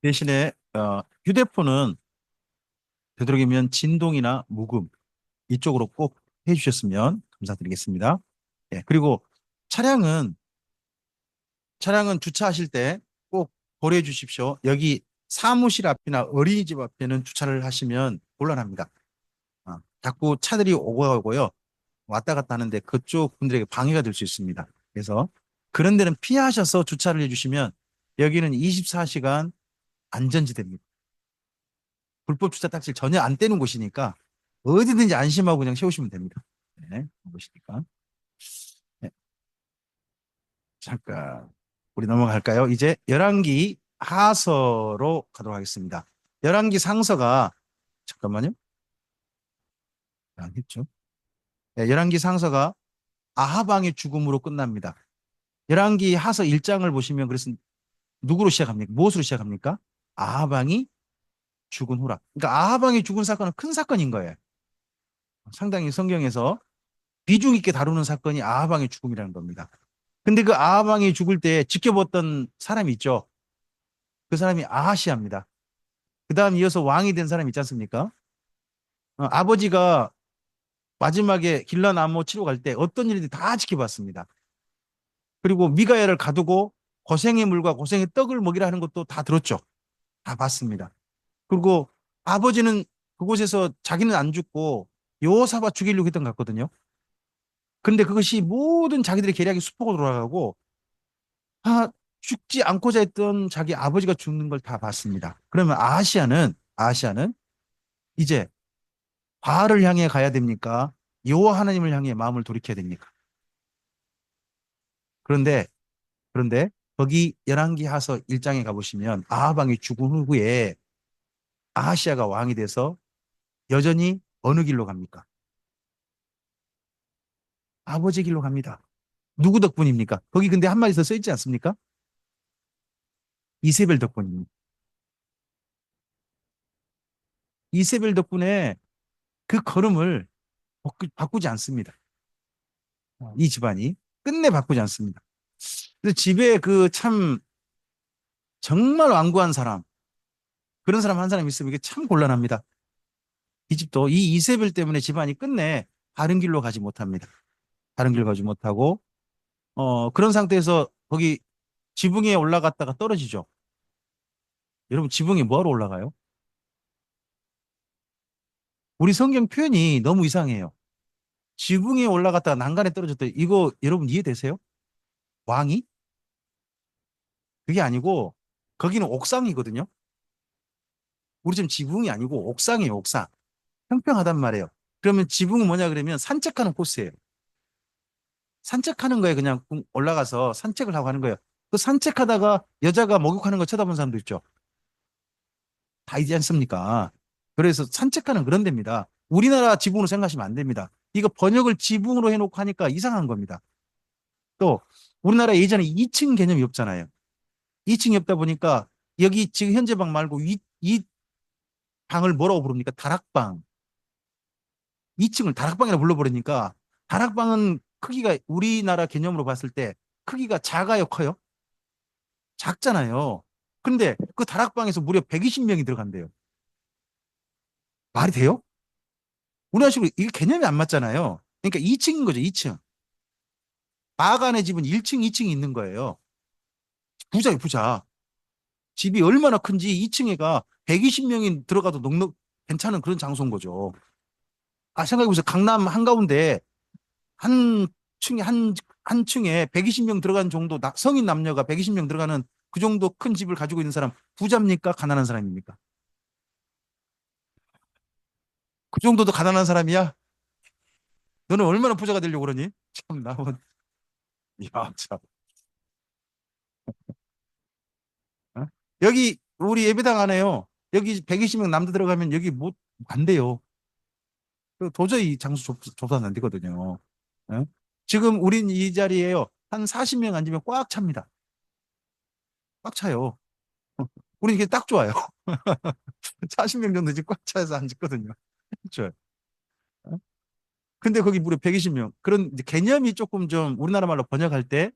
대신에 휴대폰은 되도록이면 진동이나 무음 이쪽으로 꼭 해주셨으면 감사드리겠습니다. 예, 그리고 차량은 차량은 주차하실 때 꼭 고려해 주십시오. 여기 사무실 앞이나 어린이집 앞에는 주차를 하시면 곤란합니다. 자꾸 차들이 오고 가고요. 왔다 갔다 하는데 그쪽 분들에게 방해가 될 수 있습니다. 그래서 그런 데는 피하셔서 주차를 해주시면 여기는 24시간 안전지대입니다. 불법 주차 딱지를 전혀 안 떼는 곳이니까 어디든지 안심하고 그냥 세우시면 됩니다. 네, 보시니까. 네, 잠깐 우리 넘어갈까요? 이제 열왕기 하서로 가도록 하겠습니다. 열왕기 상서가 잠깐만요. 안 했죠? 네, 열왕기 상서가 아하방의 죽음으로 끝납니다. 열왕기 하서 1장을 보시면 그래서 누구로 시작합니까? 무엇으로 시작합니까? 아하방이 죽은 후라. 그러니까 아하방이 죽은 사건은 큰 사건인 거예요. 상당히 성경에서 비중 있게 다루는 사건이 아하방의 죽음이라는 겁니다. 근데 그 아하방이 죽을 때 지켜봤던 사람이 있죠. 그 사람이 아하시아입니다. 그 다음 이어서 왕이 된 사람이 있지 않습니까? 아버지가 마지막에 길란 암호 치러 갈 때 어떤 일인지 다 지켜봤습니다. 그리고 미가야를 가두고 고생의 물과 고생의 떡을 먹이라 하는 것도 다 들었죠. 다 봤습니다. 그리고 아버지는 그곳에서 자기는 안 죽고 여호사밧 죽이려고 했던 것 같거든요. 그런데 그것이 모든 자기들의 계략이 수포로 돌아가고 죽지 않고자 했던 자기 아버지가 죽는 걸 다 봤습니다. 그러면 아시아는 이제 바알을 향해 가야 됩니까? 여호와 하나님을 향해 마음을 돌이켜야 됩니까? 그런데 그런데 거기 열왕기하서 1장에 가보시면 아하방이 죽은 후에 아하시아가 왕이 돼서 여전히 어느 길로 갑니까? 아버지 길로 갑니다. 누구 덕분입니까? 거기 근데 한마디 더 써있지 않습니까? 이세벨 덕분입니다. 이세벨 덕분에 그 걸음을 바꾸지 않습니다. 이 집안이 끝내 바꾸지 않습니다. 그래서 집에 그 참 정말 완고한 사람, 그런 사람 한 사람 있으면 이게 참 곤란합니다. 이 집도 이 이세벨 때문에 집안이 끝내 바른 길로 가지 못합니다. 바른 길로 가지 못하고 그런 상태에서 거기 지붕에 올라갔다가 떨어지죠. 여러분 지붕에 뭐하러 올라가요? 우리 성경 표현이 너무 이상해요. 지붕에 올라갔다가 난간에 떨어졌다. 이거 여러분 이해되세요? 왕이? 그게 아니고 거기는 옥상이거든요. 우리 지금 지붕이 아니고 옥상이에요, 옥상. 평평하단 말이에요. 그러면 지붕은 뭐냐 그러면 산책하는 코스예요. 산책하는 거에 그냥 올라가서 산책을 하고 하는 거예요. 그 산책하다가 여자가 목욕하는 거 쳐다본 사람도 있죠. 다 있지 않습니까? 그래서 산책하는 그런 데입니다. 우리나라 지붕으로 생각하시면 안 됩니다. 이거 번역을 지붕으로 해놓고 하니까 이상한 겁니다. 또 우리나라 예전에 2층 개념이 없잖아요. 2층이 없다 보니까 여기 지금 현재 방 말고 이 방을 뭐라고 부릅니까? 다락방. 2층을 다락방이라 불러버리니까 다락방은 크기가 우리나라 개념으로 봤을 때 크기가 작아요, 커요? 작잖아요. 근데 그 다락방에서 무려 120명이 들어간대요. 말이 돼요? 우리나라식으로 이게 개념이 안 맞잖아요. 그러니까 2층인 거죠, 2층. 마간의 집은 1층, 2층이 있는 거예요. 부자예요, 부자. 집이 얼마나 큰지 2층에가 120명이 들어가도 넉넉 괜찮은 그런 장소인 거죠. 생각해보세요. 강남 한가운데 한 층에 한 층에 120명 들어가는 정도 성인 남녀가 120명 들어가는 그 정도 큰 집을 가지고 있는 사람 부자입니까? 가난한 사람입니까? 그 정도도 가난한 사람이야? 너는 얼마나 부자가 되려고 그러니? 참 나온 야, 참. 어? 여기 우리 예배당 안에요. 여기 120명 남들 들어가면 여기 못 안 돼요. 도저히 장소 조사는 안 되거든요. 어? 지금 우린 이 자리에요. 한 40명 앉으면 꽉 찹니다. 꽉 차요. 우리 이게 딱 좋아요. 40명 정도 지금 꽉 차서 앉았거든요. 그렇죠. 어? 근데 거기 무려 120명. 그런 이제 개념이 조금 좀 우리나라 말로 번역할 때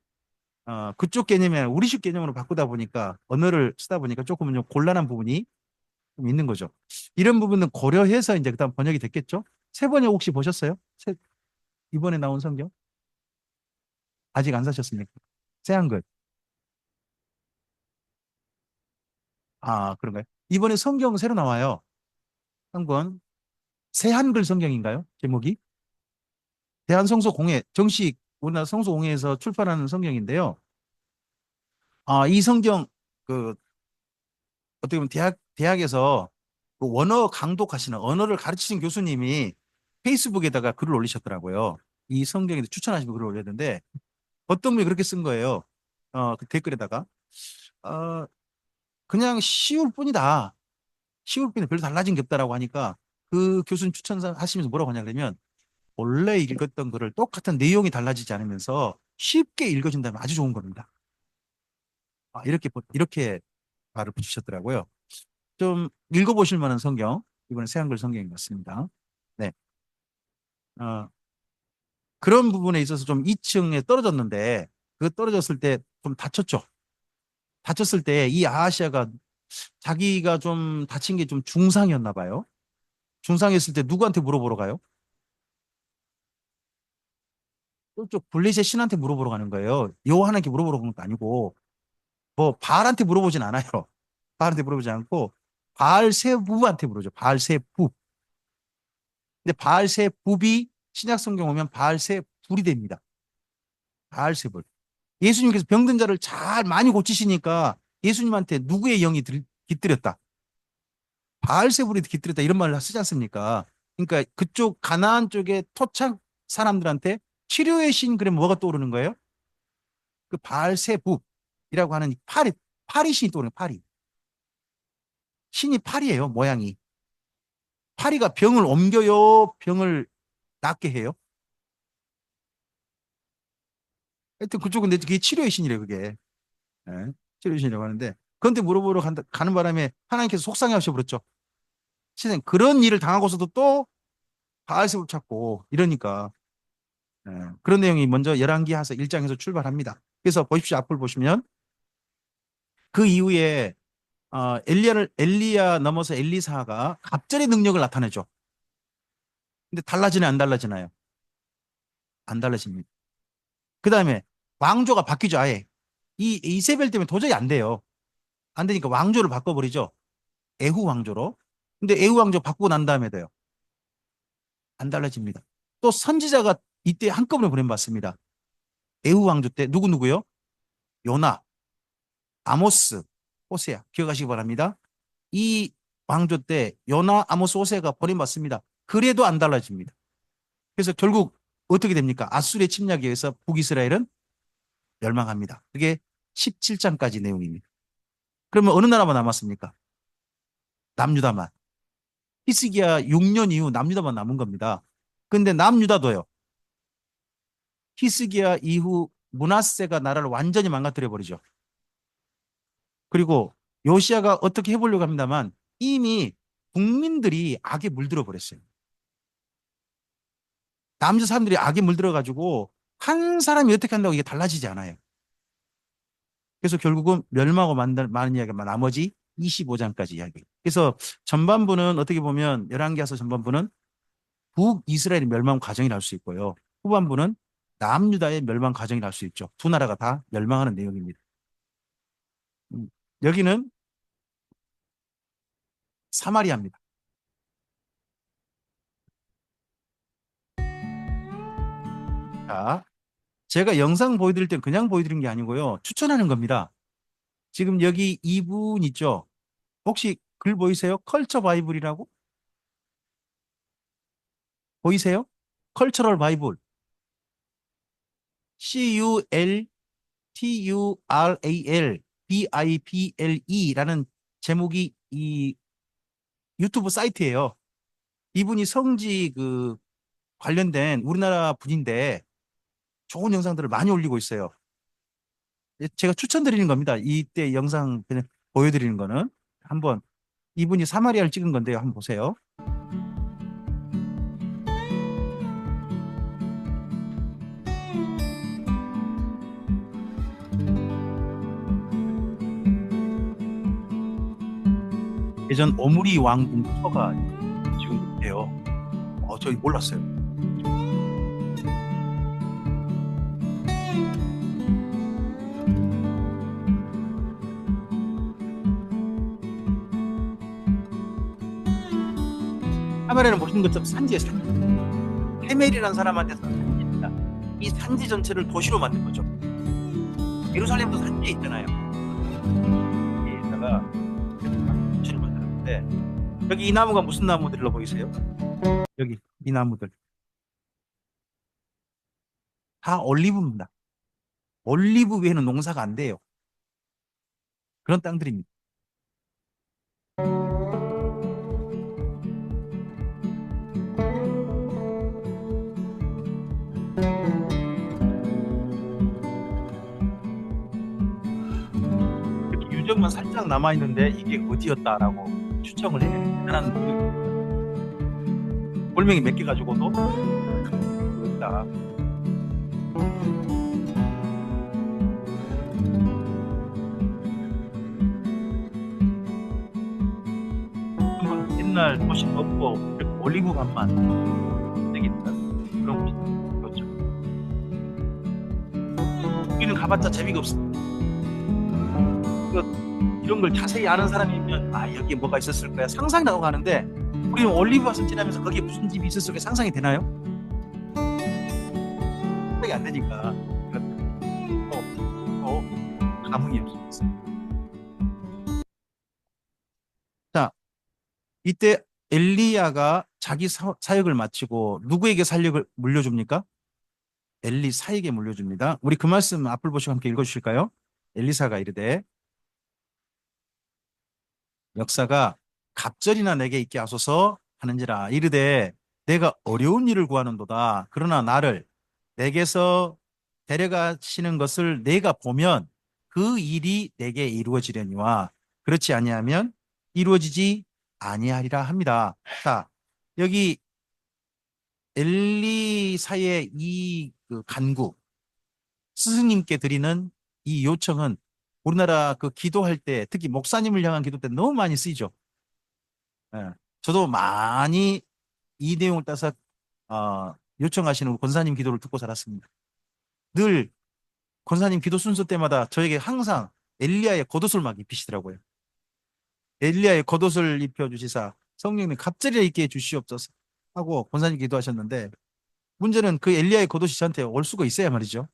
그쪽 개념이 아니라 우리식 개념으로 바꾸다 보니까 언어를 쓰다 보니까 조금은 좀 곤란한 부분이 좀 있는 거죠. 이런 부분은 고려해서 이제 그다음 번역이 됐겠죠. 세 번역 혹시 보셨어요? 이번에 나온 성경? 아직 안 사셨습니까? 새 한글. 그런가요? 이번에 성경 새로 나와요. 한 권. 새 한글 성경인가요? 제목이? 대한성서공회 정식 우리나라 성서공회에서 출판하는 성경인데요. 이 성경 그 어떻게 보면 대학에서 그 원어 강독하시는 언어를 가르치신 교수님이 페이스북에다가 글을 올리셨더라고요. 이 성경에 추천하시고 글을 올렸는데 어떤 분이 그렇게 쓴 거예요. 그 댓글에다가 어, 그냥 쉬울 뿐이다. 쉬울 뿐이 별로 달라진 게 없다라고 하니까 그 교수님 추천하시면서 뭐라고 하냐 그러면 원래 읽었던 글을 똑같은 내용이 달라지지 않으면서 쉽게 읽어준다면 아주 좋은 겁니다. 이렇게 말을 붙이셨더라고요. 좀 읽어보실 만한 성경, 이번에 새한글 성경인 것 같습니다. 네. 어, 그런 부분에 있어서 좀 2층에 떨어졌는데, 그 떨어졌을 때 좀 다쳤죠. 다쳤을 때 이 아하시아가 자기가 좀 다친 게 좀 중상이었나 봐요. 중상이었을 때 누구한테 물어보러 가요? 저쪽 블레셋 신한테 물어보러 가는 거예요. 여호와한테 물어보러 가는 것도 아니고, 뭐 바알한테 물어보진 않아요. 바알한테 물어보지 않고 바알세부한테 물어죠. 바알세부. 근데 바알세부이 신약 성경 오면 바알세불이 됩니다. 바알세불. 예수님께서 병든 자를 잘 많이 고치시니까 예수님한테 누구의 영이 깃들였다. 바알세불이 깃들였다 이런 말을 쓰지 않습니까? 그러니까 그쪽 가나안 쪽의 토착 사람들한테 치료의 신 그러면 뭐가 떠오르는 거예요? 그 바알세불이라고 하는 파리 신이 떠오르는 파리. 신이 파리예요, 모양이. 파리가 병을 옮겨요, 병을 낫게 해요. 하여튼 그쪽은 그게 치료의 신이래 그게. 예, 치료의 신이라고 하는데 그런데 물어보러 가는 바람에 하나님께서 속상해 하셔버렸죠. 세상 그런 일을 당하고서도 또 바알세불 찾고 이러니까 그런 내용이 먼저 열왕기하서 1장에서 출발합니다. 그래서 보십시오. 앞을 보시면 그 이후에 엘리야 넘어서 엘리사가 갑절의 능력을 나타내죠. 근데 달라지나요? 안 달라지나요? 안 달라집니다. 그 다음에 왕조가 바뀌죠. 아예. 이 이세벨 때문에 도저히 안 돼요. 안 되니까 왕조를 바꿔버리죠. 에후 왕조로. 근데 에후 왕조 바꾸고 난 다음에도요. 안 달라집니다. 또 선지자가 이때 한꺼번에 보내받습니다. 에후 왕조 때 누구누구요? 요나, 아모스, 호세야. 기억하시기 바랍니다. 이 왕조 때 요나, 아모스, 호세가 버림받습니다. 그래도 안 달라집니다. 그래서 결국 어떻게 됩니까? 아수르의 침략에 의해서 북이스라엘은 멸망합니다. 그게 17장까지 내용입니다. 그러면 어느 나라만 남았습니까? 남유다만. 히스기야 6년 이후 남유다만 남은 겁니다. 근데 남유다도요. 히스기야 이후 므낫세가 나라를 완전히 망가뜨려 버리죠. 그리고 요시아가 어떻게 해보려고 합니다만 이미 국민들이 악에 물들어 버렸어요. 남자 사람들이 악에 물들어 가지고 한 사람이 어떻게 한다고 이게 달라지지 않아요. 그래서 결국은 멸망하고 많은 이야기가 나머지 25장까지 이야기. 그래서 전반부는 어떻게 보면 열왕기하서 전반부는 북이스라엘의 멸망 과정이 날 수 있고요. 후반부는 남유다의 멸망 과정이 날 수 있죠. 두 나라가 다 멸망하는 내용입니다. 음, 여기는 사마리아입니다. 자, 제가 영상 보여드릴 땐 그냥 보여드린 게 아니고요. 추천하는 겁니다. 지금 여기 이분 있죠? 혹시 글 보이세요? 컬처 바이블이라고? 보이세요? 컬처럴 바이블. CULTURAL BIBLE라는 제목이 이 유튜브 사이트예요. 이분이 성지 관련된 우리나라 분인데 좋은 영상들을 많이 올리고 있어요. 제가 추천드리는 겁니다. 이때 영상 그냥 보여드리는 거는 한번 이분이 사마리아를 찍은 건데요. 한번 보세요. 예전 오므리 왕 궁터가 지금 있대요. 저희 몰랐어요. 카메라는 보시는 것처럼 산지에 산지. 헤멜이라는 사람한테서 산지입니다. 이 산지 전체를 도시로 만든 거죠. 예루살렘도 산지에 있잖아요. 여기에다가 도시를 만들었는데 여기 이 나무가 무슨 나무들로 보이세요? 여기 이 나무들 다 올리브입니다. 올리브 외에는 농사가 안 돼요. 그런 땅들입니다. 이렇게 유적만 살짝 남아 있는데 이게 어디였다라고 추정을 해요. 대단한 골명이 몇 개 가지고도 있다. 옛날 도시 없고 이렇게 올리브감만 되겠다. 그런 곳이 그렇죠. 우리는 가봤자 재미가 없습니다. 이런 걸 자세히 아는 사람이면 여기에 뭐가 있었을 거야 상상이 나고 가는데 우리는 올리브하우스 지나면서 거기에 무슨 집이 있었을 까 상상이 되나요? 상상이 안 되니까 감흥이 없습니다. 자, 이때 엘리야가 자기 사역을 마치고 누구에게 살력을 물려줍니까? 엘리사에게 물려줍니다. 우리 그 말씀 앞을 보시고 함께 읽어주실까요? 엘리사가 이르되 역사가 갑절이나 내게 있게 하소서 하는지라 이르되 내가 어려운 일을 구하는도다. 그러나 나를 내게서 데려가시는 것을 내가 보면 그 일이 내게 이루어지려니와 그렇지 아니하면 이루어지지 아니하리라 합니다. 자, 여기 엘리사의 이그 간구 스승님께 드리는 이 요청은 우리나라 그 기도할 때 특히 목사님을 향한 기도 때 너무 많이 쓰이죠. 예. 저도 많이 이 내용을 따서 요청하시는 우리 권사님 기도를 듣고 살았습니다. 늘 권사님 기도 순서 때마다 저에게 항상 엘리야의 겉옷을 막 입히시더라고요. 엘리야의 겉옷을 입혀주시사 성령님 갑자기 있게 해주시옵소서 하고 권사님 기도하셨는데 문제는 그 엘리야의 겉옷이 저한테 올 수가 있어야 말이죠.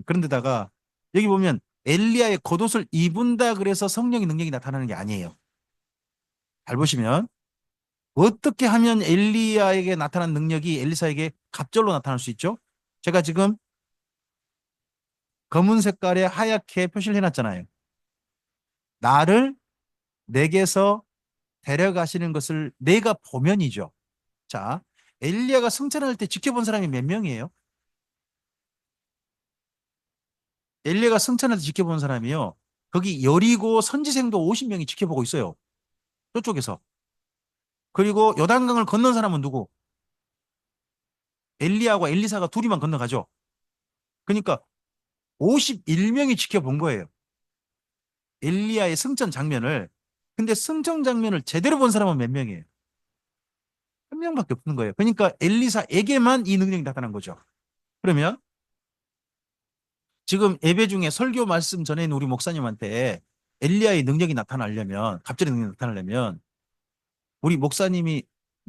그런데다가 여기 보면 엘리야의 겉옷을 입은다 그래서 성령의 능력이 나타나는 게 아니에요. 잘 보시면 어떻게 하면 엘리야에게 나타난 능력이 엘리사에게 갑절로 나타날 수 있죠? 제가 지금 검은 색깔에 하얗게 표시를 해놨잖아요. 나를 내게서 데려가시는 것을 내가 보면이죠. 자, 엘리야가 승천할 때 지켜본 사람이 몇 명이에요? 엘리야가 승천할 때 지켜본 사람이요. 거기 여리고 선지생도 50명이 지켜보고 있어요. 저쪽에서. 그리고 요단강을 건넌 사람은 누구? 엘리야하고 엘리사가 둘이만 건너가죠. 그러니까 51명이 지켜본 거예요. 엘리야의 승천 장면을. 근데 승천 장면을 제대로 본 사람은 몇 명이에요? 한 명밖에 없는 거예요. 그러니까 엘리사에게만 이 능력이 나타난 거죠. 그러면 지금 예배 중에 설교 말씀 전에 있는 우리 목사님한테 엘리야의 능력이 나타나려면 갑자기 능력이 나타나려면 우리 목사님이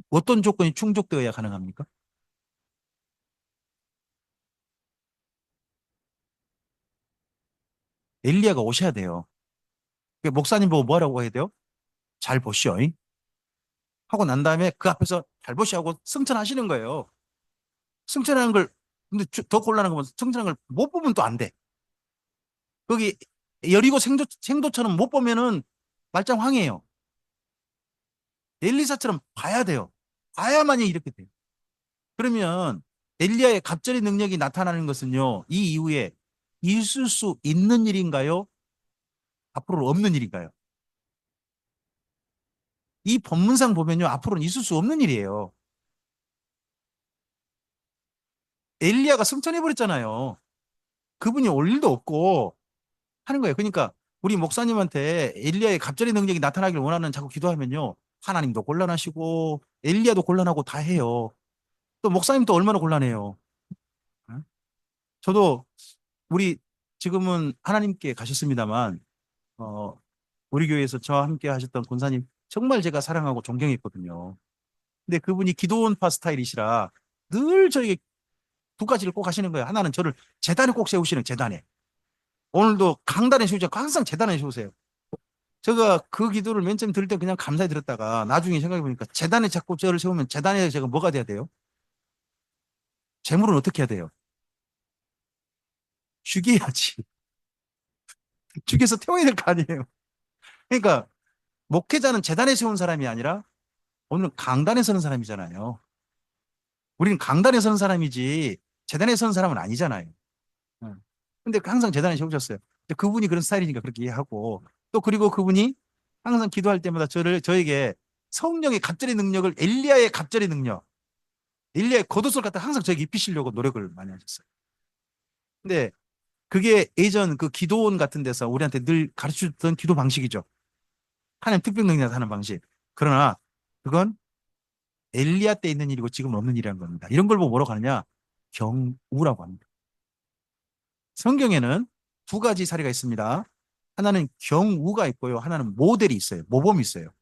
어떤 조건이 충족되어야 가능합니까? 엘리야가 오셔야 돼요. 목사님 보고 뭐라고 해야 돼요? 잘 보시오. 하고 난 다음에 그 앞에서 잘 보시오 하고 승천하시는 거예요. 승천하는 걸 근데 더 곤란한 건 승천하는 걸 못 보면 또 안 돼. 거기 여리고 생도처럼 못 보면은 말짱황해요. 엘리사처럼 봐야 돼요. 봐야만이 이렇게 돼요. 그러면 엘리야의 갑절의 능력이 나타나는 것은요. 이 이후에 있을 수 있는 일인가요? 앞으로 없는 일인가요? 이 본문상 보면요. 앞으로는 있을 수 없는 일이에요. 엘리야가 승천해 버렸잖아요. 그분이 올 일도 없고 하는 거예요. 그러니까 우리 목사님한테 엘리야의 갑절의 능력이 나타나길 원하는 자꾸 기도하면요. 하나님도 곤란하시고 엘리야도 곤란하고 다 해요. 또 목사님도 얼마나 곤란해요. 응? 저도 우리 지금은 하나님께 가셨습니다만 어, 우리 교회에서 저와 함께 하셨던 권사님 정말 제가 사랑하고 존경했거든요. 근데 그분이 기도원파 스타일이시라 늘 저에게 두 가지를 꼭 하시는 거예요. 하나는 저를 재단에 꼭 세우시는 재단에. 오늘도 강단에 세우지 않고 항상 재단에 세우세요. 제가 그 기도를 맨 처음 들을 때 그냥 감사히 들었다가 나중에 생각해 보니까 재단에 자꾸 저를 세우면 재단에 제가 뭐가 돼야 돼요? 재물은 어떻게 해야 돼요? 죽여야지. 죽여서 태워야 될 거 아니에요. 그러니까 목회자는 재단에 세운 사람이 아니라 오늘 강단에 서는 사람이잖아요. 우리는 강단에 서는 사람이지 재단에 서는 사람은 아니잖아요. 응. 근데 항상 재단에 세우셨어요. 근데 그분이 그런 스타일이니까 그렇게 이해하고 또 그리고 그분이 항상 기도할 때마다 저에게 성령의 갑절의 능력을 엘리야의 갑절의 능력, 엘리야의 겉옷을 갖다 항상 저에게 입히시려고 노력을 많이 하셨어요. 근데 그게 예전 그 기도원 같은 데서 우리한테 늘 가르쳐 줬던 기도 방식이죠. 하나님 특별 능력 하는 방식. 그러나 그건 엘리야 때 있는 일이고 지금 없는 일이라는 겁니다. 이런 걸 보고 뭐라고 하느냐? 경우라고 합니다. 성경에는 두 가지 사례가 있습니다. 하나는 경우가 있고요. 하나는 모델이 있어요. 모범이 있어요.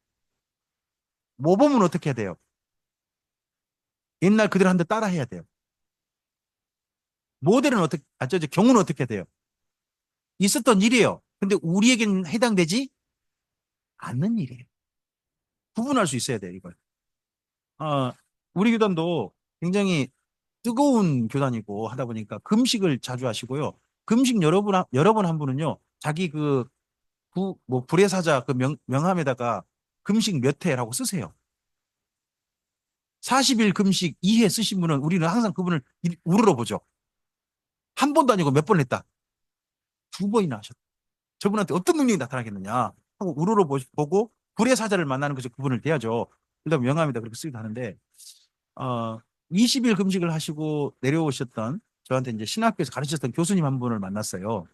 모범은 어떻게 해야 돼요? 옛날 그대로 한 대 따라 해야 돼요. 모델은 어떻게, 경우는 어떻게 해야 돼요? 있었던 일이에요. 근데 우리에게는 해당되지 않는 일이에요. 구분할 수 있어야 돼요, 이걸. 어, 우리 교단도 굉장히 뜨거운 교단이고 하다 보니까 금식을 자주 하시고요. 금식 여러 번 한 분은요, 자기 뭐, 불의 사자 그 명함에다가 금식 몇 회라고 쓰세요. 40일 금식 2회 쓰신 분은 우리는 항상 그분을 우러러 보죠. 한 번도 아니고 몇 번 했다. 두 번이나 하셨다. 저분한테 어떤 능력이 나타나겠느냐 하고 우러러 보고 불의 사자를 만나는 것이 그분을 대하죠. 그다음 명함에다 그렇게 쓰기도 하는데 20일 금식을 하시고 내려오셨던 저한테 이제 신학교에서 가르쳤던 교수님 한 분을 만났어요.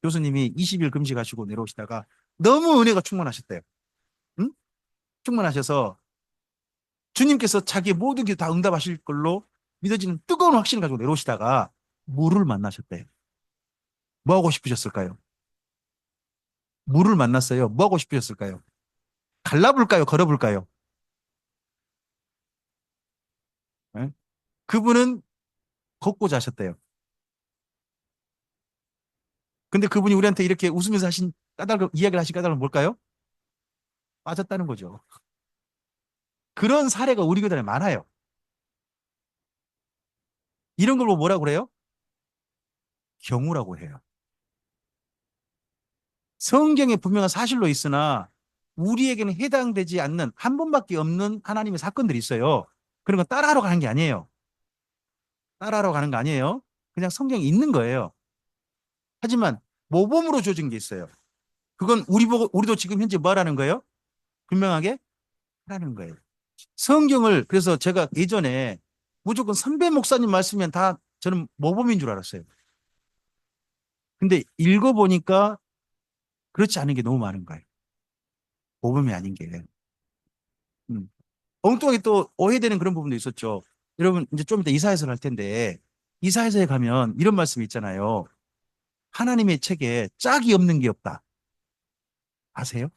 교수님이 20일 금식하시고 내려오시다가 너무 은혜가 충만하셨대요. 응? 충만하셔서 주님께서 자기의 모든 게 다 응답하실 걸로 믿어지는 뜨거운 확신을 가지고 내려오시다가 물을 만나셨대요. 뭐 하고 싶으셨을까요? 물을 만났어요. 뭐 하고 싶으셨을까요? 갈라볼까요? 걸어볼까요? 예? 그분은 걷고자 하셨대요. 근데 그분이 우리한테 이렇게 웃으면서 하신 이야기를 하신 까닭은 뭘까요? 빠졌다는 거죠. 그런 사례가 우리 교단에 많아요. 이런 걸 뭐라고 그래요? 경우라고 해요. 성경에 분명한 사실로 있으나 우리에게는 해당되지 않는 한 번밖에 없는 하나님의 사건들이 있어요. 그런 거 따라하러 가는 게 아니에요. 따라하러 가는 거 아니에요. 그냥 성경에 있는 거예요. 하지만 모범으로 주어진 게 있어요. 그건 우리도 지금 현재 뭐 하라는 거예요? 분명하게 하라는 거예요. 성경을 그래서 제가 예전에 무조건 선배 목사님 말씀이면 다 저는 모범인 줄 알았어요. 근데 읽어보니까 그렇지 않은 게 너무 많은 거예요. 모범이 아닌 게. 음. 엉뚱하게 또 오해되는 그런 부분도 있었죠. 여러분 이제 좀 이따 이사야서를 할 텐데 이사야서에 가면 이런 말씀이 있잖아요. 하나님의 책에 짝이 없는 게 없다. 아세요?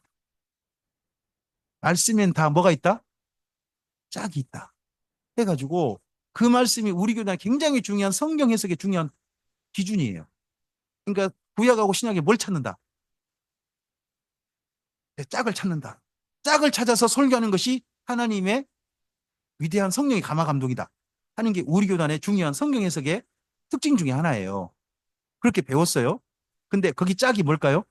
말씀엔 다 뭐가 있다? 짝이 있다. 해가지고 그 말씀이 우리 교단에 굉장히 중요한 성경 해석의 중요한 기준이에요. 그러니까 구약하고 신약에 뭘 찾는다? 네, 짝을 찾는다. 짝을 찾아서 설교하는 것이 하나님의 위대한 성령의 감화 감동이다 하는 게 우리 교단의 중요한 성경 해석의 특징 중에 하나예요. 그렇게 배웠어요. 근데 거기 짝이 뭘까요?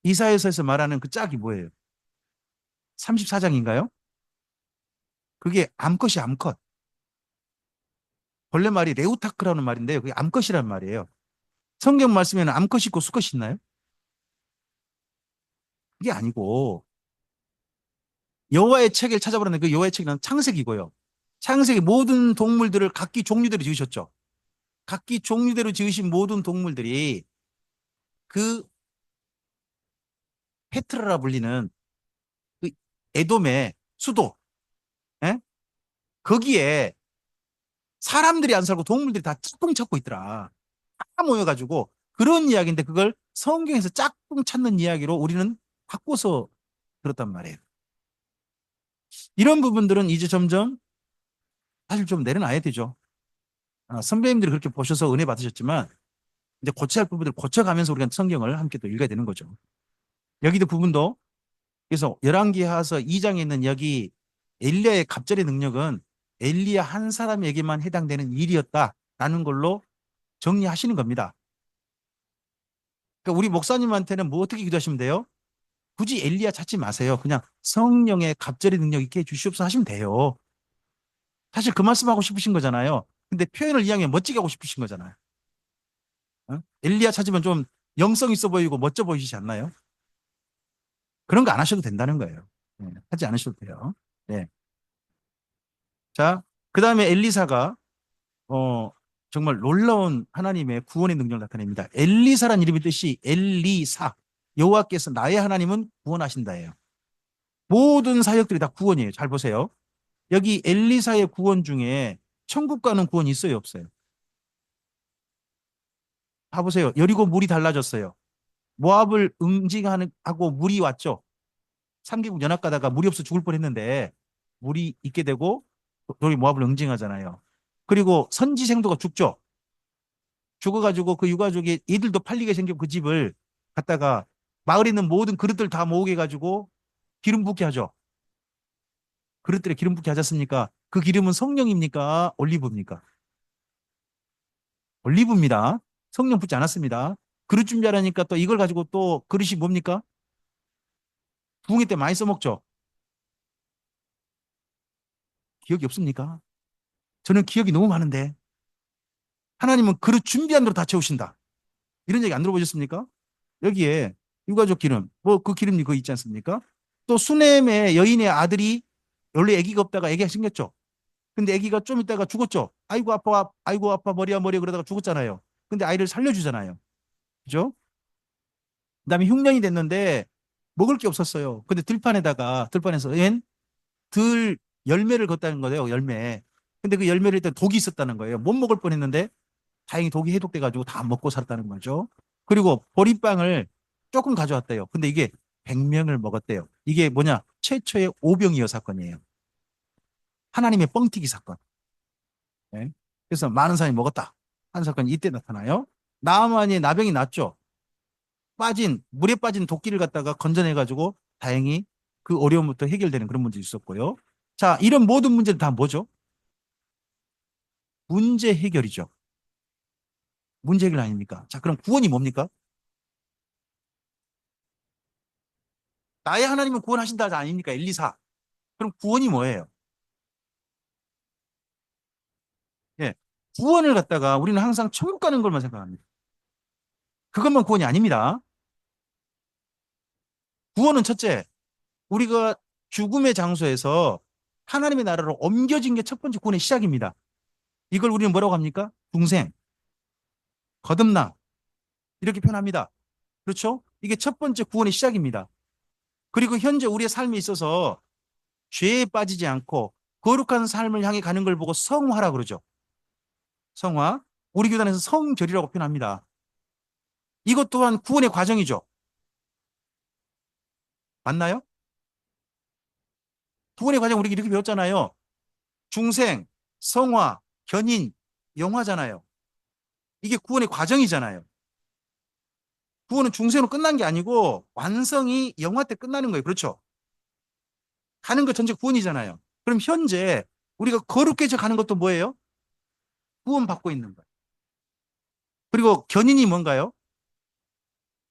이사야서에서 말하는 그 짝이 뭐예요? 34장인가요? 그게 암컷이 암컷. 본래 말이 레우타크라는 말인데요. 그게 암컷이란 말이에요. 성경 말씀에는 암컷이 있고 수컷이 있나요? 그게 아니고 여호와의 책을 찾아보라는 그 여호와의 책은 창세기고요. 창세기 모든 동물들을 각기 종류대로 지으셨죠. 각기 종류대로 지으신 모든 동물들이 그 페트라라 불리는 그 에돔의 수도, 예? 거기에 사람들이 안 살고 동물들이 다 짝꿍 찾고 있더라. 다 모여가지고 그런 이야기인데 그걸 성경에서 짝꿍 찾는 이야기로 우리는 바꿔서 들었단 말이에요. 이런 부분들은 이제 점점 사실 좀 내려놔야 되죠. 선배님들이 그렇게 보셔서 은혜 받으셨지만 이제 고쳐야 할 부분들 고쳐가면서 우리가 성경을 함께 또 읽어야 되는 거죠. 여기도 부분도 그래서 열왕기하서 2장에 있는 여기 엘리야의 갑절의 능력은 엘리야 한 사람에게만 해당되는 일이었다라는 걸로 정리하시는 겁니다. 그러니까 우리 목사님한테는 뭐 어떻게 기도하시면 돼요? 굳이 엘리야 찾지 마세요. 그냥 성령의 갑절의 능력 있게 해주시옵소서 하시면 돼요. 사실 그 말씀하고 싶으신 거잖아요. 근데 표현을 이왕이면 멋지게 하고 싶으신 거잖아요. 어? 엘리야 찾으면 좀 영성 있어 보이고 멋져 보이시지 않나요? 그런 거 안 하셔도 된다는 거예요. 하지 않으셔도 돼요. 네. 자, 그 다음에 엘리사가 어, 정말 놀라운 하나님의 구원의 능력을 나타냅니다. 엘리사란 이름의 뜻이 엘리사. 여호와께서 나의 하나님은 구원하신다예요. 모든 사역들이 다 구원이에요. 잘 보세요. 여기 엘리사의 구원 중에 천국 가는 구원이 있어요, 없어요? 봐보세요. 여리고 물이 달라졌어요. 모압을 응징하고 물이 왔죠. 3개국 연합 가다가 물이 없어 죽을 뻔했는데 물이 있게 되고 여기 모압을 응징하잖아요. 그리고 선지생도가 죽죠. 죽어가지고 그 유가족이 이들도 팔리게 생긴 그 집을 갖다가 마을에 있는 모든 그릇들 다 모으게 해가지고 기름 붓게 하죠. 그릇들에 기름 붓게 하셨습니까? 그 기름은 성령입니까? 올리브입니까? 올리브입니다. 성령 붓지 않았습니다. 그릇 준비하라니까 또 이걸 가지고 또 그릇이 뭡니까? 부흥회 때 많이 써먹죠. 기억이 없습니까? 저는 기억이 너무 많은데 하나님은 그릇 준비한 대로 다 채우신다. 이런 얘기 안 들어보셨습니까? 여기에 유가족 기름, 뭐 그 기름이 그 있지 않습니까? 또 수넴의 여인의 아들이 원래 아기가 없다가 아기가 생겼죠. 근데 아기가 좀 있다가 죽었죠. 아이고 아파 머리야 머리야 그러다가 죽었잖아요. 근데 아이를 살려주잖아요. 그죠? 그다음에 흉년이 됐는데 먹을 게 없었어요. 근데 들판에서 들 열매를 걷다는 거예요. 열매. 근데 그 열매를 일단 독이 있었다는 거예요. 못 먹을 뻔했는데 다행히 독이 해독돼 가지고 다 먹고 살았다는 거죠. 그리고 보리빵을 조금 가져왔대요. 근데 이게 100명을 먹었대요. 이게 뭐냐? 최초의 오병이어 사건이에요. 하나님의 뻥튀기 사건. 네. 그래서 많은 사람이 먹었다. 한 사건이 이때 나타나요. 나아만이 나병이 났죠. 물에 빠진 도끼를 갖다가 건져내가지고 다행히 그 어려움부터 해결되는 그런 문제 있었고요. 자, 이런 모든 문제는 다 뭐죠? 문제 해결이죠. 문제 해결 아닙니까? 자, 그럼 구원이 뭡니까? 나의 하나님은 구원하신다 아닙니까? 1, 2, 4. 그럼 구원이 뭐예요? 예. 구원을 갖다가 우리는 항상 천국 가는 것만 생각합니다. 그것만 구원이 아닙니다. 구원은 첫째, 우리가 죽음의 장소에서 하나님의 나라로 옮겨진 게 첫 번째 구원의 시작입니다. 이걸 우리는 뭐라고 합니까? 중생, 거듭남 이렇게 표현합니다. 그렇죠? 이게 첫 번째 구원의 시작입니다. 그리고 현재 우리의 삶에 있어서 죄에 빠지지 않고 거룩한 삶을 향해 가는 걸 보고 성화라 그러죠. 성화. 우리 교단에서 성결이라고 표현합니다. 이것 또한 구원의 과정이죠. 맞나요? 구원의 과정 우리 이렇게 배웠잖아요. 중생, 성화, 견인, 영화잖아요. 이게 구원의 과정이잖아요. 구원은 중생으로 끝난 게 아니고 완성이 영화 때 끝나는 거예요. 그렇죠? 가는 것 전체 구원이잖아요. 그럼 현재 우리가 거룩해져 가는 것도 뭐예요? 구원받고 있는 거예요. 그리고 견인이 뭔가요?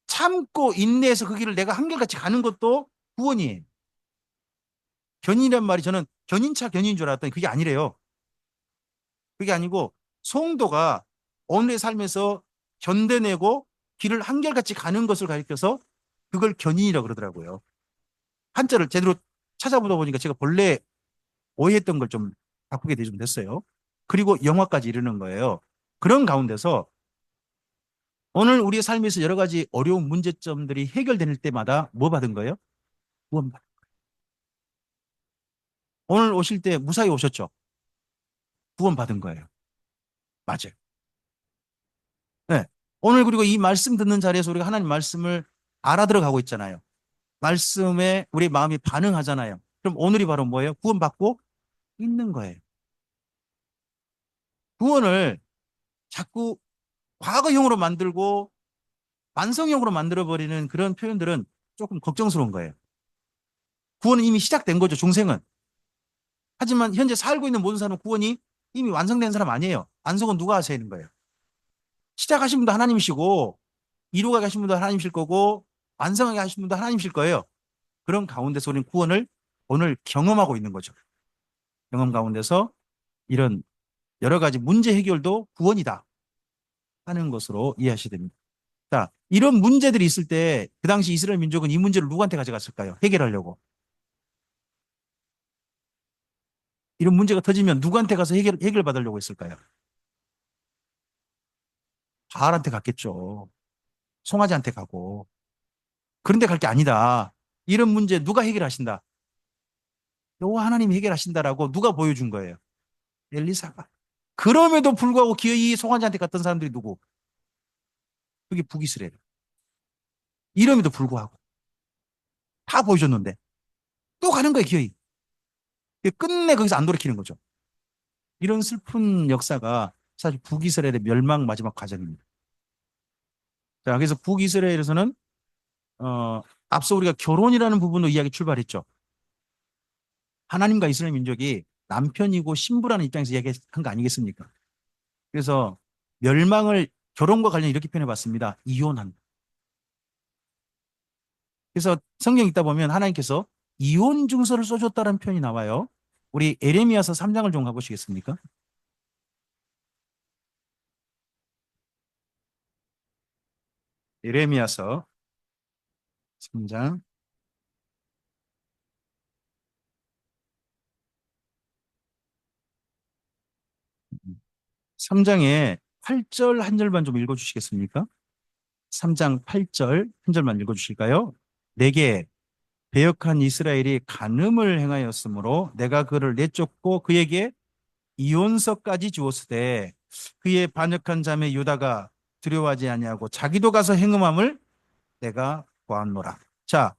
참고 인내해서 그 길을 내가 한결같이 가는 것도 구원이에요. 견인이란 말이 저는 견인차 견인인 줄 알았더니 그게 아니래요. 그게 아니고 성도가 오늘의 삶에서 견뎌내고 길을 한결같이 가는 것을 가리켜서 그걸 견인이라고 그러더라고요. 한자를 제대로 찾아보다 보니까 제가 본래 오해했던 걸 좀 바꾸게 좀 됐어요. 그리고 영화까지 이르는 거예요. 그런 가운데서 오늘 우리의 삶에서 여러 가지 어려운 문제점들이 해결될 때마다 뭐 받은 거예요? 구원 받은. 오늘 오실 때 무사히 오셨죠? 구원 받은 거예요. 맞아요. 네. 오늘 그리고 이 말씀 듣는 자리에서 우리가 하나님 말씀을 알아들어가고 있잖아요. 말씀에 우리 마음이 반응하잖아요. 그럼 오늘이 바로 뭐예요? 구원받고 있는 거예요. 구원을 자꾸 과거형으로 만들고 완성형으로 만들어버리는 그런 표현들은 조금 걱정스러운 거예요. 구원은 이미 시작된 거죠, 중생은. 하지만 현재 살고 있는 모든 사람은 구원이 이미 완성된 사람 아니에요. 완성은 누가 하셔야 하는 거예요? 시작하신 분도 하나님이시고, 이루가 가신 분도 하나님이실 거고, 완성하게 하신 분도 하나님이실 거예요. 그런 가운데서 우리는 구원을 오늘 경험하고 있는 거죠. 경험 가운데서 이런 여러 가지 문제 해결도 구원이다 하는 것으로 이해하셔야 됩니다. 자, 이런 문제들이 있을 때 그 당시 이스라엘 민족은 이 문제를 누구한테 가져갔을까요? 해결하려고. 이런 문제가 터지면 누구한테 가서 해결 받으려고 했을까요? 바알한테 갔겠죠. 송아지한테 가고. 그런데 갈 게 아니다. 이런 문제 누가 해결하신다? 여호와 하나님이 해결하신다라고 누가 보여준 거예요? 엘리사가. 그럼에도 불구하고 기어이 송아지한테 갔던 사람들이 누구? 그게 북이스라엘. 이름에도 불구하고 다 보여줬는데 또 가는 거예요, 기어이. 끝내 거기서 안 돌이키는 거죠. 이런 슬픈 역사가 사실 북이스라엘의 멸망 마지막 과정입니다. 자, 그래서 북이스라엘에서는 앞서 우리가 결혼이라는 부분으로 이야기 출발했죠. 하나님과 이스라엘 민족이 남편이고 신부라는 입장에서 이야기한 거 아니겠습니까? 그래서 멸망을 결혼과 관련 이렇게 표현해 봤습니다. 이혼한. 그래서 성경 읽다 보면 하나님께서 이혼 증서를 써줬다는 표현이 나와요. 우리 에레미야서 3장을 좀 가보시겠습니까? 에레미야서 3장 3장에 8절 한 절만 좀 읽어주시겠습니까? 3장 8절 한 절만 읽어주실까요? 내게 배역한 이스라엘이 간음을 행하였으므로 내가 그를 내쫓고 그에게 이혼서까지 주었으되 그의 반역한 자매 유다가 두려워하지 아니하고 자기도 가서 행음함을 내가 보았노라. 자,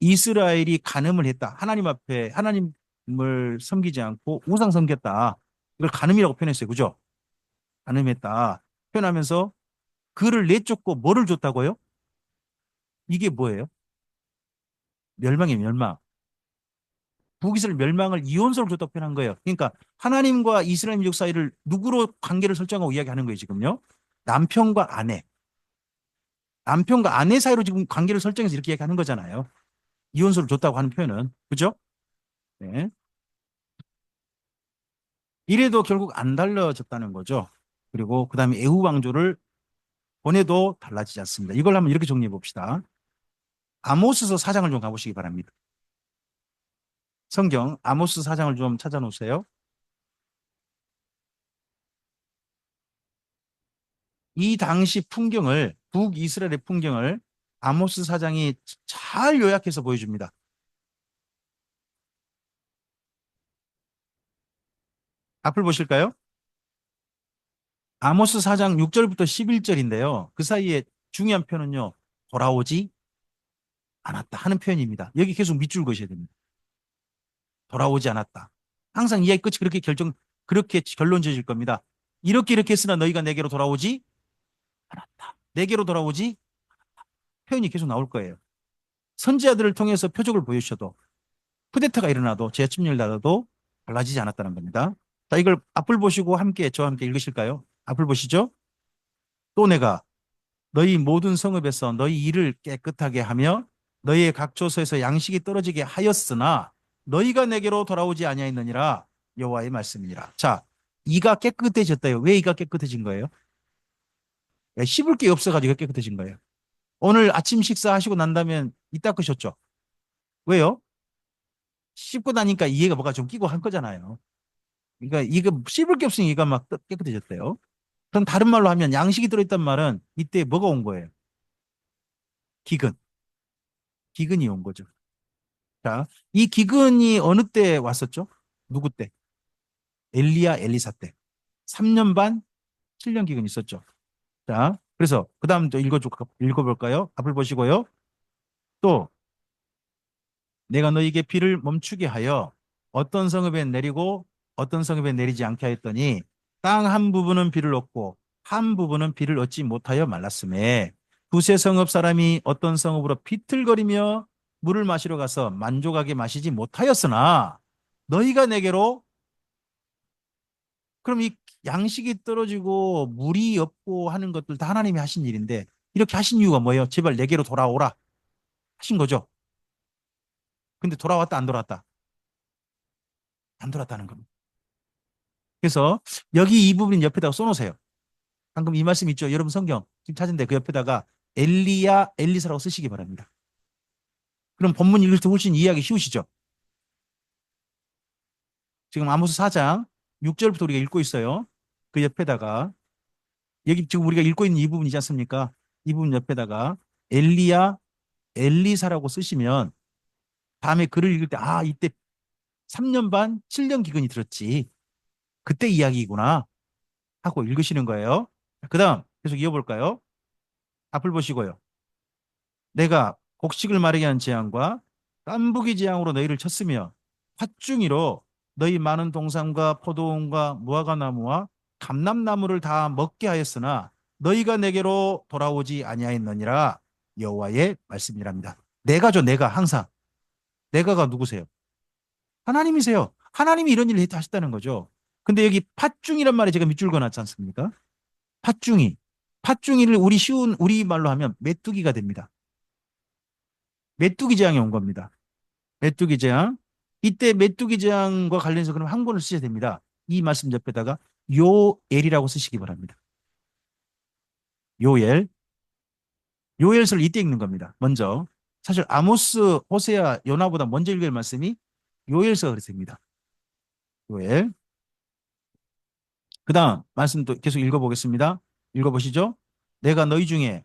이스라엘이 간음을 했다. 하나님 앞에 하나님을 섬기지 않고 우상 섬겼다. 이걸 간음이라고 표현했어요. 그죠? 간음했다. 표현하면서 그를 내쫓고 뭐를 줬다고요? 이게 뭐예요? 멸망의 멸망. 북이스라엘 멸망을 이혼서로 줬다고 표현한 거예요. 그러니까 하나님과 이스라엘 민족 사이를 누구로 관계를 설정하고 이야기하는 거예요, 지금요. 남편과 아내. 남편과 아내 사이로 지금 관계를 설정해서 이렇게 이야기하는 거잖아요. 이혼서를 줬다고 하는 표현은. 그죠? 네. 이래도 결국 안 달라졌다는 거죠. 그리고 그 다음에 애후 왕조를 보내도 달라지지 않습니다. 이걸 한번 이렇게 정리해 봅시다. 아모스서 4장을 좀 가보시기 바랍니다. 성경 아모스 4장을 좀 찾아놓으세요. 이 당시 풍경을 북이스라엘의 풍경을 아모스 4장이 잘 요약해서 보여줍니다. 앞을 보실까요? 아모스 4장 6절부터 11절인데요. 그 사이에 중요한 표현은요. 돌아오지 않았다 하는 표현입니다. 여기 계속 밑줄 그으셔야 됩니다. 돌아오지 않았다. 항상 이야기 끝이 그렇게 결론 지어질 겁니다. 이렇게 했으나 너희가 내게로 돌아오지 않았다. 내게로 돌아오지 표현이 계속 나올 거예요. 선지자들을 통해서 표적을 보여주셔도 쿠데타가 일어나도 재침략을 나도 달라지지 않았다는 겁니다. 자, 이걸 앞을 보시고 저와 함께 읽으실까요? 앞을 보시죠. 또 내가 너희 모든 성읍에서 너희 일을 깨끗하게 하며 너희의 각 조서에서 양식이 떨어지게 하였으나 너희가 내게로 돌아오지 아니하였느니라 여호와의 말씀이니라. 자, 이가 깨끗해졌다요. 왜 이가 깨끗해진 거예요? 씹을 게 없어가지고 깨끗해진 거예요. 오늘 아침 식사하시고 난 다음에 이 닦으셨죠? 왜요? 씹고 나니까 이해가 뭐가 좀 끼고 한 거잖아요. 그러니까 이거 씹을 게 없으니 이가 막 깨끗해졌대요. 그럼 다른 말로 하면 양식이 들어있단 말은 이때 뭐가 온 거예요? 기근. 기근이 온 거죠. 자, 이 기근이 어느 때 왔었죠? 누구 때? 엘리야, 엘리사 때. 3년 반, 7년 기근이 있었죠. 자, 그래서 그 다음 또 읽어볼까요? 앞을 보시고요. 또 내가 너에게 비를 멈추게 하여 어떤 성읍에 내리고 어떤 성읍에 내리지 않게 하였더니 땅 한 부분은 비를 얻고 한 부분은 비를 얻지 못하여 말랐음에 두세 성읍 사람이 어떤 성읍으로 비틀거리며 물을 마시러 가서 만족하게 마시지 못하였으나 너희가 내게로 그럼 이 양식이 떨어지고 물이 없고 하는 것들 다 하나님이 하신 일인데 이렇게 하신 이유가 뭐예요? 제발 내게로 돌아오라 하신 거죠. 근데 돌아왔다 안 돌아왔다? 안 돌아왔다는 겁니다. 그래서 여기 이 부분 옆에다가 써놓으세요. 방금 이 말씀 있죠? 여러분 성경 지금 찾은데 그 옆에다가 엘리야 엘리사라고 쓰시기 바랍니다. 그럼 본문 읽을 때 훨씬 이해하기 쉬우시죠? 지금 아모스 4장 6절부터 우리가 읽고 있어요. 그 옆에다가 여기 지금 우리가 읽고 있는 이 부분이지 않습니까? 이 부분 옆에다가 엘리야 엘리사라고 쓰시면 다음에 글을 읽을 때 아 이때 3년 반 7년 기근이 들었지. 그때 이야기구나 하고 읽으시는 거예요. 그 다음 계속 이어볼까요? 앞을 보시고요. 내가 곡식을 마르게 한 재앙과 깐부기 재앙으로 너희를 쳤으며 팥중이로 너희 많은 동산과 포도원과 무화과나무와 감람나무를 다 먹게 하였으나 너희가 내게로 돌아오지 아니하였느니라 여호와의 말씀이랍니다. 내가죠, 내가 항상. 내가가 누구세요? 하나님이세요. 하나님이 이런 일을 하셨다는 거죠. 근데 여기 팥중이란 말에 제가 밑줄 그어놨지 않습니까? 팥중이. 팥중이를 우리 쉬운 우리말로 하면 메뚜기가 됩니다. 메뚜기 재앙이 온 겁니다. 메뚜기 재앙. 이때 메뚜기 재앙과 관련해서 그럼 한 권을 쓰셔야 됩니다. 이 말씀 옆에다가 요엘이라고 쓰시기 바랍니다. 요엘. 요엘서를 이때 읽는 겁니다. 먼저. 사실 아모스, 호세아, 요나보다 먼저 읽을 말씀이 요엘서가 그래서 됩니다. 요엘. 그 다음 말씀도 계속 읽어보겠습니다. 읽어보시죠. 내가 너희 중에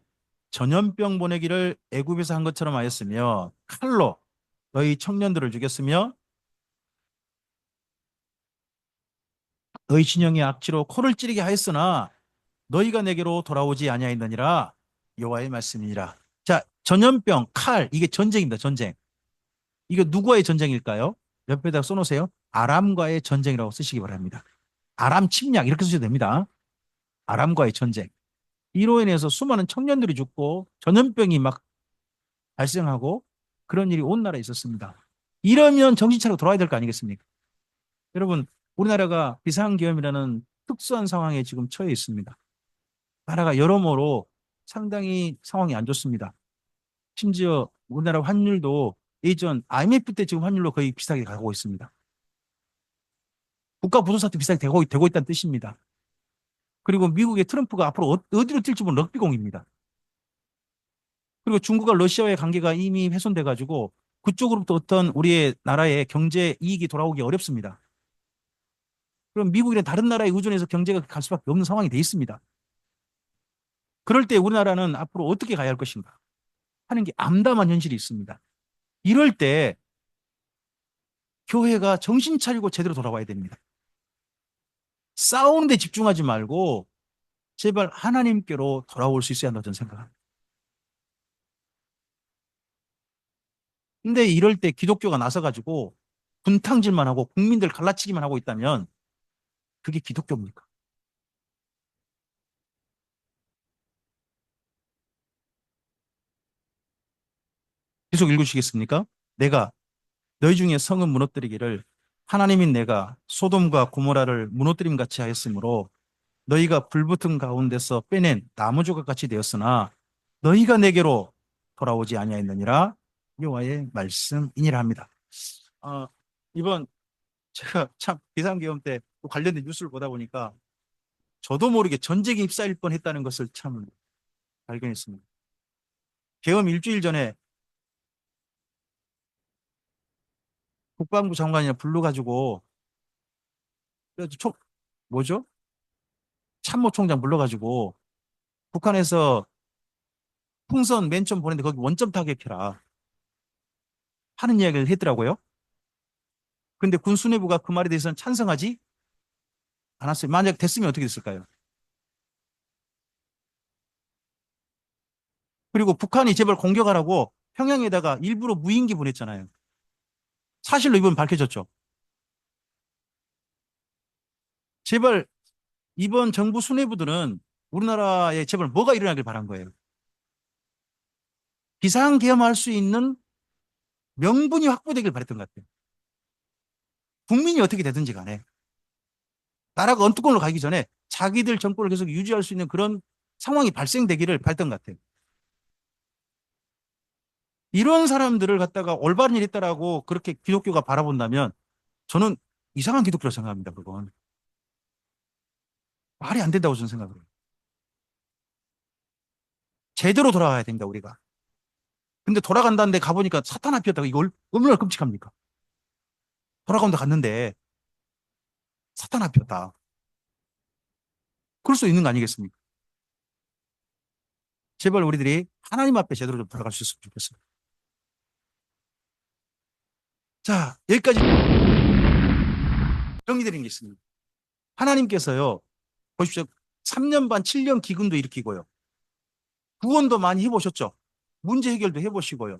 전염병 보내기를 애굽에서 한 것처럼 하였으며 칼로 너희 청년들을 죽였으며 너희 진영의 악취로 코를 찌르게 하였으나 너희가 내게로 돌아오지 아니하였느니라 여호와의 말씀이니라. 자, 전염병, 칼 이게 전쟁입니다. 전쟁. 이거 누구와의 전쟁일까요? 옆에다 써놓으세요. 아람과의 전쟁이라고 쓰시기 바랍니다. 아람 침략 이렇게 쓰셔도 됩니다. 아람과의 전쟁. 이로 인해서 수많은 청년들이 죽고 전염병이 막 발생하고 그런 일이 온 나라에 있었습니다. 이러면 정신 차리고 돌아야 될 거 아니겠습니까? 여러분, 우리나라가 비상계엄이라는 특수한 상황에 지금 처해 있습니다. 나라가 여러모로 상당히 상황이 안 좋습니다. 심지어 우리나라 환율도 예전 IMF 때 지금 환율로 거의 비슷하게 가고 있습니다. 국가 부도사도 비슷하게 되고 있다는 뜻입니다. 그리고 미국의 트럼프가 앞으로 어디로 튈지 모르는 럭비공입니다. 그리고 중국과 러시아의 관계가 이미 훼손돼 가지고 그쪽으로부터 어떤 우리의 나라의 경제 이익이 돌아오기 어렵습니다. 그럼 미국이나 다른 나라에 의존해서 경제가 갈 수밖에 없는 상황이 돼 있습니다. 그럴 때 우리나라는 앞으로 어떻게 가야 할 것인가 하는 게 암담한 현실이 있습니다. 이럴 때 교회가 정신 차리고 제대로 돌아와야 됩니다. 싸우는 데 집중하지 말고 제발 하나님께로 돌아올 수 있어야 한다고 저는 생각합니다. 근데 이럴 때 기독교가 나서가지고 분탕질만 하고 국민들 갈라치기만 하고 있다면 그게 기독교입니까? 계속 읽으시겠습니까? 내가 너희 중에 성은 무너뜨리기를 하나님인 내가 소돔과 고모라를 무너뜨림 같이 하였으므로 너희가 불붙은 가운데서 빼낸 나무 조각 같이 되었으나 너희가 내게로 돌아오지 아니하였느니라 여호와의 말씀이니라 합니다. 어, 이번 제가 참 비상계엄 때 관련된 뉴스를 보다 보니까 저도 모르게 전쟁에 휩싸일 뻔했다는 것을 참 발견했습니다. 계엄 일주일 전에 국방부 장관이나 불러가지고 그래도 총 뭐죠? 참모총장 불러가지고 북한에서 풍선 맨 처음 보냈는데 거기 원점 타격해라 하는 이야기를 했더라고요. 근데 군 수뇌부가 그 말에 대해서는 찬성하지 않았어요. 만약 됐으면 어떻게 됐을까요? 그리고 북한이 제발 공격하라고 평양에다가 일부러 무인기 보냈잖아요. 사실로 이번 밝혀졌죠. 제발 이번 정부 수뇌부들은 우리나라에 제발 뭐가 일어나길 바란 거예요. 비상계엄할 수 있는 명분이 확보되길 바랬던 것 같아요. 국민이 어떻게 되든지 간에 나라가 언뜻권으로 가기 전에 자기들 정권을 계속 유지할 수 있는 그런 상황이 발생되기를 바랬던 것 같아요. 이런 사람들을 갖다가 올바른 일 했다라고 그렇게 기독교가 바라본다면 저는 이상한 기독교라고 생각합니다. 그건 말이 안 된다고 저는 생각을 해요. 제대로 돌아가야 됩니다, 우리가. 근데 돌아간다는데 가보니까 사탄 앞이었다가 이걸 얼마나 끔찍합니까? 돌아간다 갔는데 사탄 앞이었다. 그럴 수 있는 거 아니겠습니까? 제발 우리들이 하나님 앞에 제대로 좀 돌아갈 수 있으면 좋겠습니다. 자, 여기까지 정리드린 게 있습니다. 하나님께서요, 보십시오. 3년 반, 7년 기근도 일으키고요. 구원도 많이 해보셨죠? 문제 해결도 해보시고요.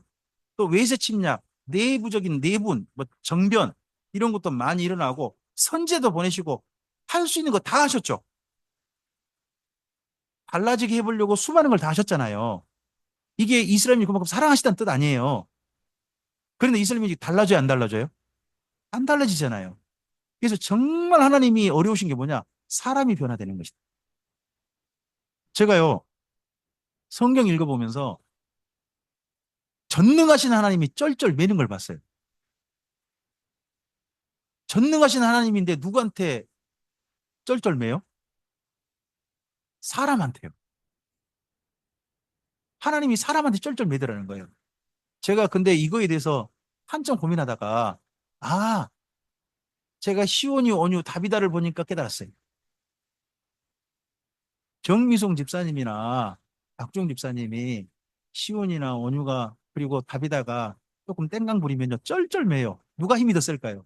또 외세 침략, 내부적인 내분, 뭐 정변, 이런 것도 많이 일어나고, 선제도 보내시고, 할 수 있는 거 다 하셨죠? 달라지게 해보려고 수많은 걸 다 하셨잖아요. 이게 이스라엘이 그만큼 사랑하시다는 뜻 아니에요. 그런데 이스라엘이 달라져요, 안 달라져요? 안 달라지잖아요. 그래서 정말 하나님이 어려우신 게 뭐냐? 사람이 변화되는 것이다. 제가요, 성경 읽어보면서 전능하신 하나님이 쩔쩔 매는 걸 봤어요. 전능하신 하나님인데 누구한테 쩔쩔 매요? 사람한테요. 하나님이 사람한테 쩔쩔 매더라는 거예요. 제가 근데 이거에 대해서 한참 고민하다가, 아, 제가 시온유, 온유, 다비다를 보니까 깨달았어요. 정미송 집사님이나 박종 집사님이 시온이나 온유가 그리고 다비다가 조금 땡강 부리면요 쩔쩔 매요. 누가 힘이 더 셀까요?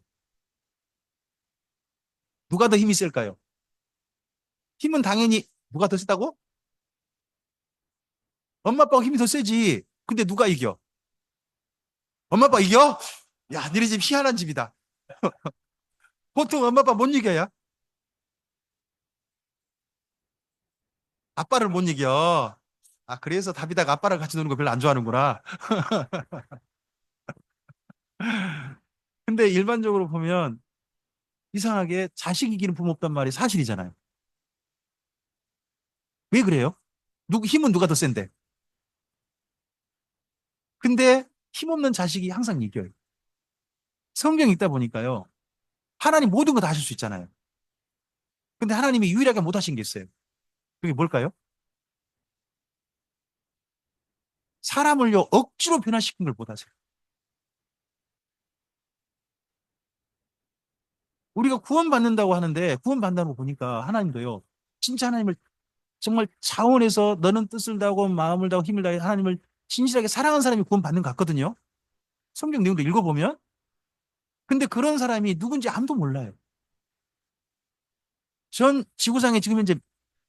누가 더 힘이 셀까요? 힘은 당연히 누가 더 세다고? 엄마 아빠가 힘이 더 세지. 근데 누가 이겨? 엄마 아빠 이겨? 야, 니네 집 희한한 집이다. 보통 엄마 아빠 못 이겨야 아빠를 못 이겨. 아, 그래서 다비다가 아빠랑 같이 노는 거 별로 안 좋아하는구나. 근데 일반적으로 보면 이상하게 자식 이기는 부모 없단 말이 사실이잖아요. 왜 그래요? 힘은 누가 더 센데? 근데 힘없는 자식이 항상 이겨요. 성경 읽다 보니까요. 하나님 모든 거 다 하실 수 있잖아요. 근데 하나님이 유일하게 못 하신 게 있어요. 그게 뭘까요? 사람을요, 억지로 변화시킨 걸 못 하세요. 우리가 구원받는다고 하는데, 구원받는다는 거 보니까 하나님도요, 진짜 하나님을 정말 차원에서 너는 뜻을 다하고 마음을 다하고 힘을 다해 하나님을 진실하게 사랑하는 사람이 구원받는 것 같거든요. 성경 내용도 읽어보면. 근데 그런 사람이 누군지 아무도 몰라요. 전 지구상에 지금 현재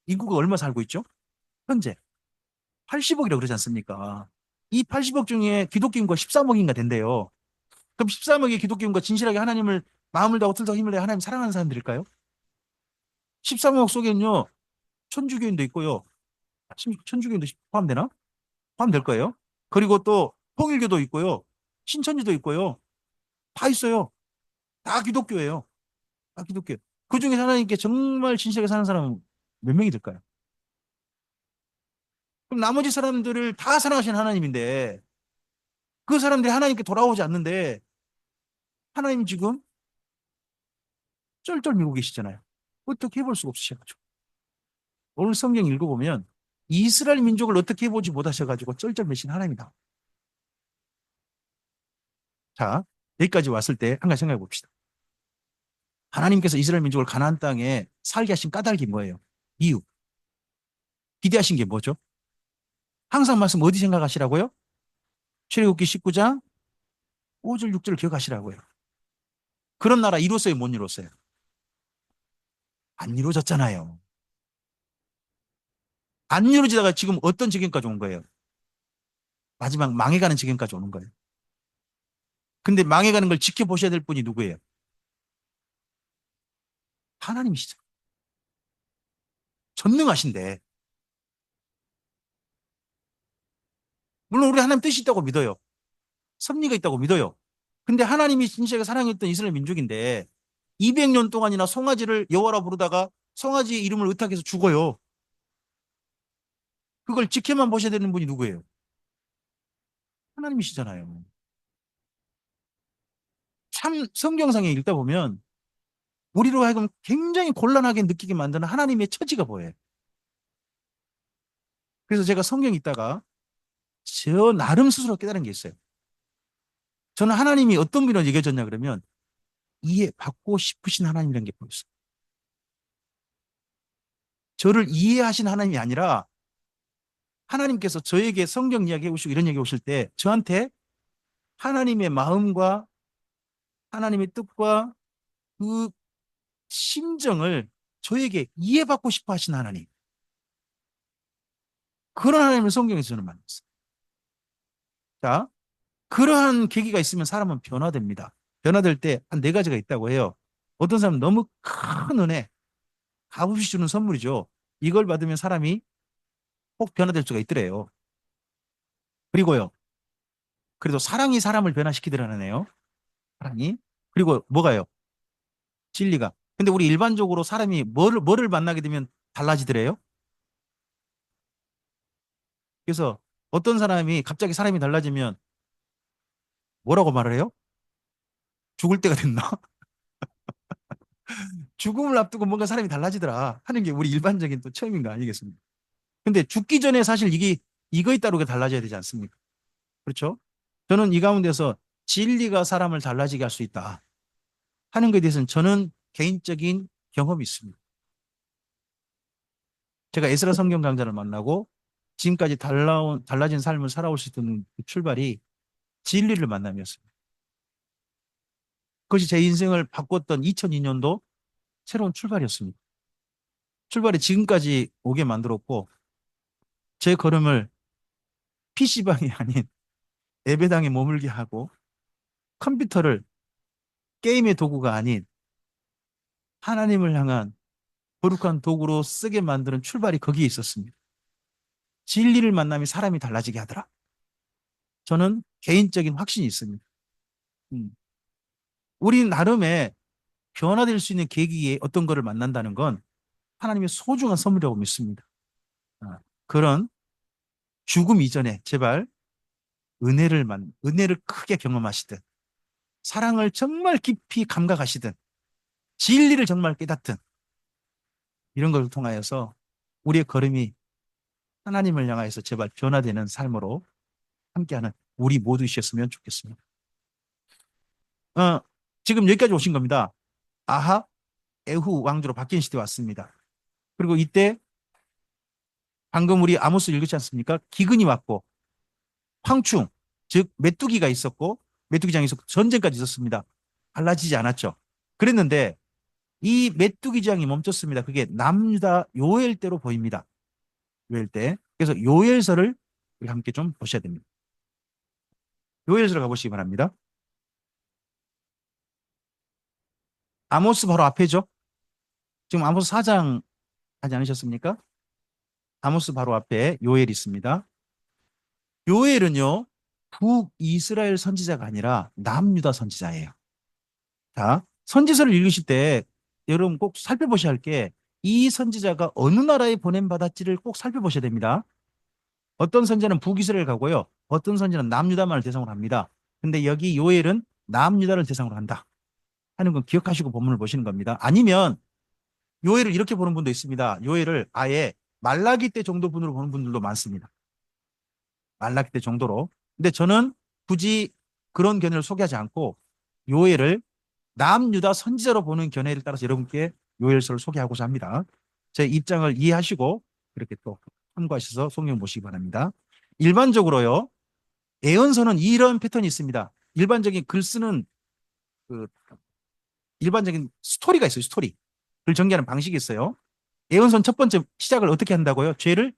인구가 얼마 살고 있죠? 현재 80억이라고 그러지 않습니까? 이 80억 중에 기독교 인구가 13억인가 된대요. 그럼 13억의 기독교 인구가 진실하게 하나님을 마음을 다하고 뜻을 다하고 힘을 다해 하나님 사랑하는 사람들일까요? 13억 속에는요. 천주교인도 있고요. 천주교인도 포함되나? 포함될 거예요. 그리고 또 통일교도 있고요. 신천지도 있고요. 다 있어요. 다 기독교예요. 다 기독교. 그 중에 하나님께 정말 진실하게 사는 사람은 몇 명이 될까요? 그럼 나머지 사람들을 다 사랑하시는 하나님인데 그 사람들이 하나님께 돌아오지 않는데 하나님 지금 쩔쩔 밀고 계시잖아요. 어떻게 해볼 수가 없으셔가지고. 오늘 성경 읽어보면 이스라엘 민족을 어떻게 해보지 못하셔가지고 쩔쩔 매신 하나님이다. 자, 여기까지 왔을 때 한 가지 생각해 봅시다. 하나님께서 이스라엘 민족을 가나안 땅에 살게 하신 까닭이 뭐예요? 이유. 기대하신 게 뭐죠? 항상 말씀 어디 생각하시라고요? 출애굽기 19장 5절 6절 기억하시라고요. 그런 나라 이뤘어요, 못 이뤘어요? 안 이루어졌잖아요. 안 이루어지다가 지금 어떤 지경까지 온 거예요? 마지막 망해가는 지경까지 오는 거예요. 근데 망해가는 걸 지켜보셔야 될 분이 누구예요? 하나님이시죠. 전능하신데. 물론 우리 하나님 뜻이 있다고 믿어요. 섭리가 있다고 믿어요. 근데 하나님이 진실하게 사랑했던 이스라엘 민족인데 200년 동안이나 송아지를 여호와라 부르다가 송아지 이름을 의탁해서 죽어요. 그걸 지켜만 보셔야 되는 분이 누구예요? 하나님이시잖아요. 참 성경상에 읽다 보면 우리로 하여금 굉장히 곤란하게 느끼게 만드는 하나님의 처지가 보여요. 그래서 제가 성경 읽다가 저 나름 스스로 깨달은 게 있어요. 저는 하나님이 어떤 분으로 여겨졌냐 그러면 이해받고 싶으신 하나님이라는 게 보였어요. 저를 이해하신 하나님이 아니라 하나님께서 저에게 성경 이야기 오시고 이런 얘기 오실 때 저한테 하나님의 마음과 하나님의 뜻과 그 심정을 저에게 이해받고 싶어 하신 하나님. 그런 하나님을 성경에서 저는 만났어요. 자, 그러한 계기가 있으면 사람은 변화됩니다. 변화될 때 한 네 가지가 있다고 해요. 어떤 사람은 너무 큰 은혜, 값없이 주는 선물이죠. 이걸 받으면 사람이 꼭 변화될 수가 있더래요. 그리고요, 그래도 사랑이 사람을 변화시키더라네요. 사랑이. 그리고 뭐가요? 진리가. 근데 우리 일반적으로 사람이 뭐를 만나게 되면 달라지더래요. 그래서 어떤 사람이 갑자기 사람이 달라지면 뭐라고 말을 해요? 죽을 때가 됐나? 죽음을 앞두고 뭔가 사람이 달라지더라 하는 게 우리 일반적인 또 체험인 거 아니겠습니까? 근데 죽기 전에 사실 이거에 따르게 달라져야 되지 않습니까? 그렇죠? 저는 이 가운데서 진리가 사람을 달라지게 할 수 있다 하는 것에 대해서는 저는 개인적인 경험이 있습니다. 제가 에스라 성경 강좌를 만나고 지금까지 달라진 삶을 살아올 수 있던 그 출발이 진리를 만남이었습니다. 그것이 제 인생을 바꿨던 2002년도 새로운 출발이었습니다. 출발이 지금까지 오게 만들었고 제 걸음을 PC방이 아닌 예배당에 머물게 하고 컴퓨터를 게임의 도구가 아닌 하나님을 향한 거룩한 도구로 쓰게 만드는 출발이 거기에 있었습니다. 진리를 만나면 사람이 달라지게 하더라. 저는 개인적인 확신이 있습니다. 음. 우리 나름의 변화될 수 있는 계기에 어떤 거를 만난다는 건 하나님의 소중한 선물이라고 믿습니다. 아, 그런 죽음 이전에 제발 은혜를 크게 경험하시든 사랑을 정말 깊이 감각하시든 진리를 정말 깨닫든 이런 걸 통하여서 우리의 걸음이 하나님을 향하여서 제발 변화되는 삶으로 함께하는 우리 모두이셨으면 좋겠습니다. 어, 지금 여기까지 오신 겁니다. 아하, 에후 왕조로 바뀐 시대 왔습니다. 그리고 이때 방금 우리 아모스 읽었지 않습니까? 기근이 왔고 황충, 즉 메뚜기가 있었고 메뚜기장이 있었고 전쟁까지 있었습니다. 달라지지 않았죠. 그랬는데 이 메뚜기장이 멈췄습니다. 그게 남유다 요엘 때로 보입니다. 요엘 때. 그래서 요엘서를 우리 함께 좀 보셔야 됩니다. 요엘서를 가보시기 바랍니다. 아모스 바로 앞에죠. 지금 아모스 4장 하지 않으셨습니까? 아모스 바로 앞에 요엘이 있습니다. 요엘은요, 북이스라엘 선지자가 아니라 남유다 선지자예요. 자, 선지서를 읽으실 때 여러분 꼭 살펴보셔야 할 게 이 선지자가 어느 나라에 보냄받았지를 꼭 살펴보셔야 됩니다. 어떤 선지자는 북이스라엘 가고요. 어떤 선지자는 남유다만을 대상으로 합니다. 근데 여기 요엘은 남유다를 대상으로 한다 하는 건 기억하시고 본문을 보시는 겁니다. 아니면 요엘을 이렇게 보는 분도 있습니다. 요엘을 아예 말라기 때 정도 분으로 보는 분들도 많습니다. 말라기 때 정도로. 근데 저는 굳이 그런 견해를 소개하지 않고 요엘을 남유다 선지자로 보는 견해를 따라서 여러분께 요엘서를 소개하고자 합니다. 제 입장을 이해하시고 그렇게 또 참고하셔서 성경 보시기 바랍니다. 일반적으로요, 애언서는 이런 패턴이 있습니다. 일반적인 글 쓰는 그 일반적인 스토리가 있어요. 스토리. 글 전개하는 방식이 있어요. 애언선 첫 번째 시작을 어떻게 한다고요? 죄를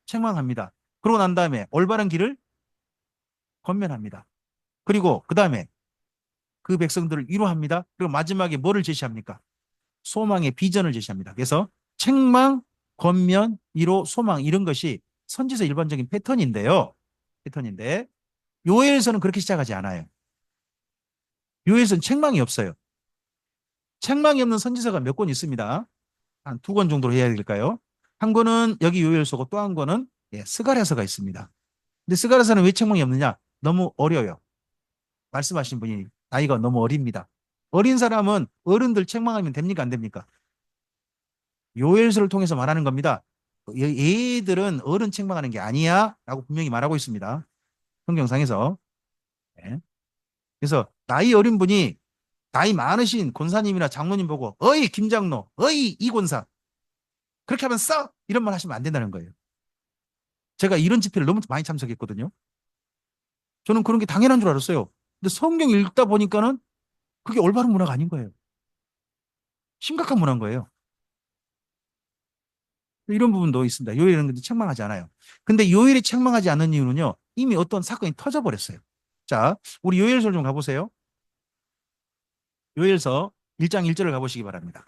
책망합니다. 그러고 난 다음에 올바른 길을 권면합니다. 그리고 그 다음에 그 백성들을 위로합니다. 그리고 마지막에 뭐를 제시합니까? 소망의 비전을 제시합니다. 그래서 책망, 권면, 위로, 소망 이런 것이 선지서 일반적인 패턴인데요. 패턴인데 요엘서는 그렇게 시작하지 않아요. 요엘서는 책망이 없어요. 책망이 없는 선지서가 몇 권 있습니다. 한 두 권 정도로 해야 될까요? 한 권은 여기 요엘서고 또 한 권은 스가랴서가 있습니다. 근데 스가랴서는 왜 책망이 없느냐? 너무 어려요. 말씀하신 분이 나이가 너무 어립니다. 어린 사람은 어른들 책망하면 됩니까? 안 됩니까? 요엘서를 통해서 말하는 겁니다. 얘들은 어른 책망하는 게 아니야 라고 분명히 말하고 있습니다. 성경상에서. 네. 그래서 나이 어린 분이 나이 많으신 권사님이나 장로님 보고 어이 김장로 어이 이권사 그렇게 하면 써 이런 말 하시면 안 된다는 거예요. 제가 이런 집회를 너무 많이 참석했거든요. 저는 그런 게 당연한 줄 알았어요. 근데 성경 읽다 보니까는 그게 올바른 문화가 아닌 거예요. 심각한 문화인 거예요. 이런 부분도 있습니다. 요일은 책망하지 않아요. 근데 요일이 책망하지 않는 이유는요. 이미 어떤 사건이 터져버렸어요. 자, 우리 요일서 좀 가보세요. 요일서 1장 1절을 가보시기 바랍니다.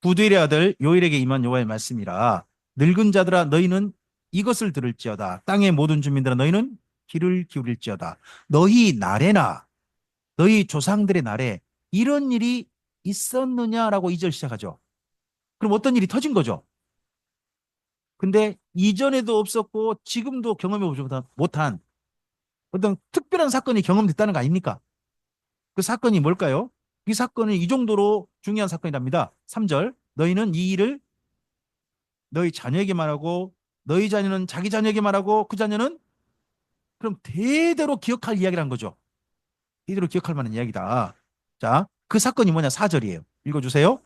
부두엘의 아들 요일에게 임한 여호와의 말씀이라 늙은 자들아 너희는 이것을 들을지어다. 땅의 모든 주민들아 너희는 귀를 기울일지어다. 너희 날에나 너희 조상들의 날에 이런 일이 있었느냐라고 2절 시작하죠. 그럼 어떤 일이 터진 거죠? 근데 이전에도 없었고 지금도 경험해 보지 못한 어떤 특별한 사건이 경험됐다는 거 아닙니까? 그 사건이 뭘까요? 이 사건은 이 정도로 중요한 사건이랍니다. 3절 너희는 이 일을 너희 자녀에게 말하고 너희 자녀는 자기 자녀에게 말하고 그 자녀는 그럼 대대로 기억할 이야기란 거죠. 대대로 기억할 만한 이야기다. 자, 그 사건이 뭐냐? 4절이에요. 읽어주세요.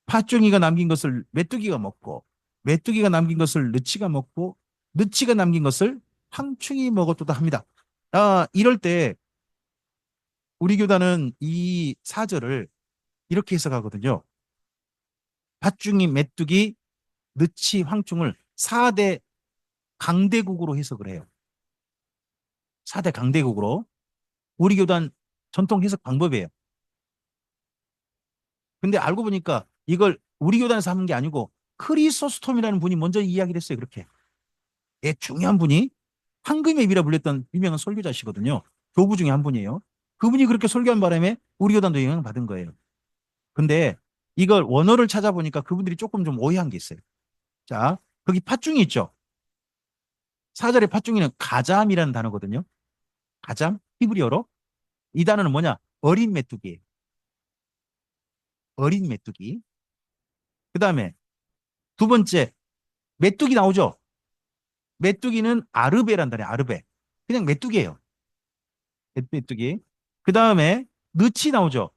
팥종이가 남긴 것을 메뚜기가 먹고 메뚜기가 남긴 것을 느치가 먹고 느치가 남긴 것을 황충이 먹었도다 합니다. 이럴 때 우리 교단은 이 사절을 이렇게 해석하거든요. 팥중이 메뚜기 느치 황충을 4대 강대국으로 해석을 해요. 4대 강대국으로. 우리 교단 전통 해석 방법이에요. 근데 알고 보니까 이걸 우리 교단에서 하는 게 아니고 크리소스톰이라는 분이 먼저 이야기를 했어요. 그렇게. 중요한 분이 황금의 입이라 불렸던 유명한 설교자시거든요. 교부 중에 한 분이에요. 그분이 그렇게 설교한 바람에 우리 교단도 영향을 받은 거예요. 근데 이걸 원어를 찾아보니까 그분들이 조금 좀 오해한 게 있어요. 자, 거기 팥중이 있죠. 4절의 팥중이는 가잠이라는 단어거든요. 가잠, 히브리어로. 이 단어는 뭐냐? 어린 메뚜기예요. 어린 메뚜기. 그 다음에 두 번째, 메뚜기 나오죠? 메뚜기는 아르베란 단어예요. 아르베. 그냥 메뚜기예요. 메뚜기. 그 다음에 느치 나오죠?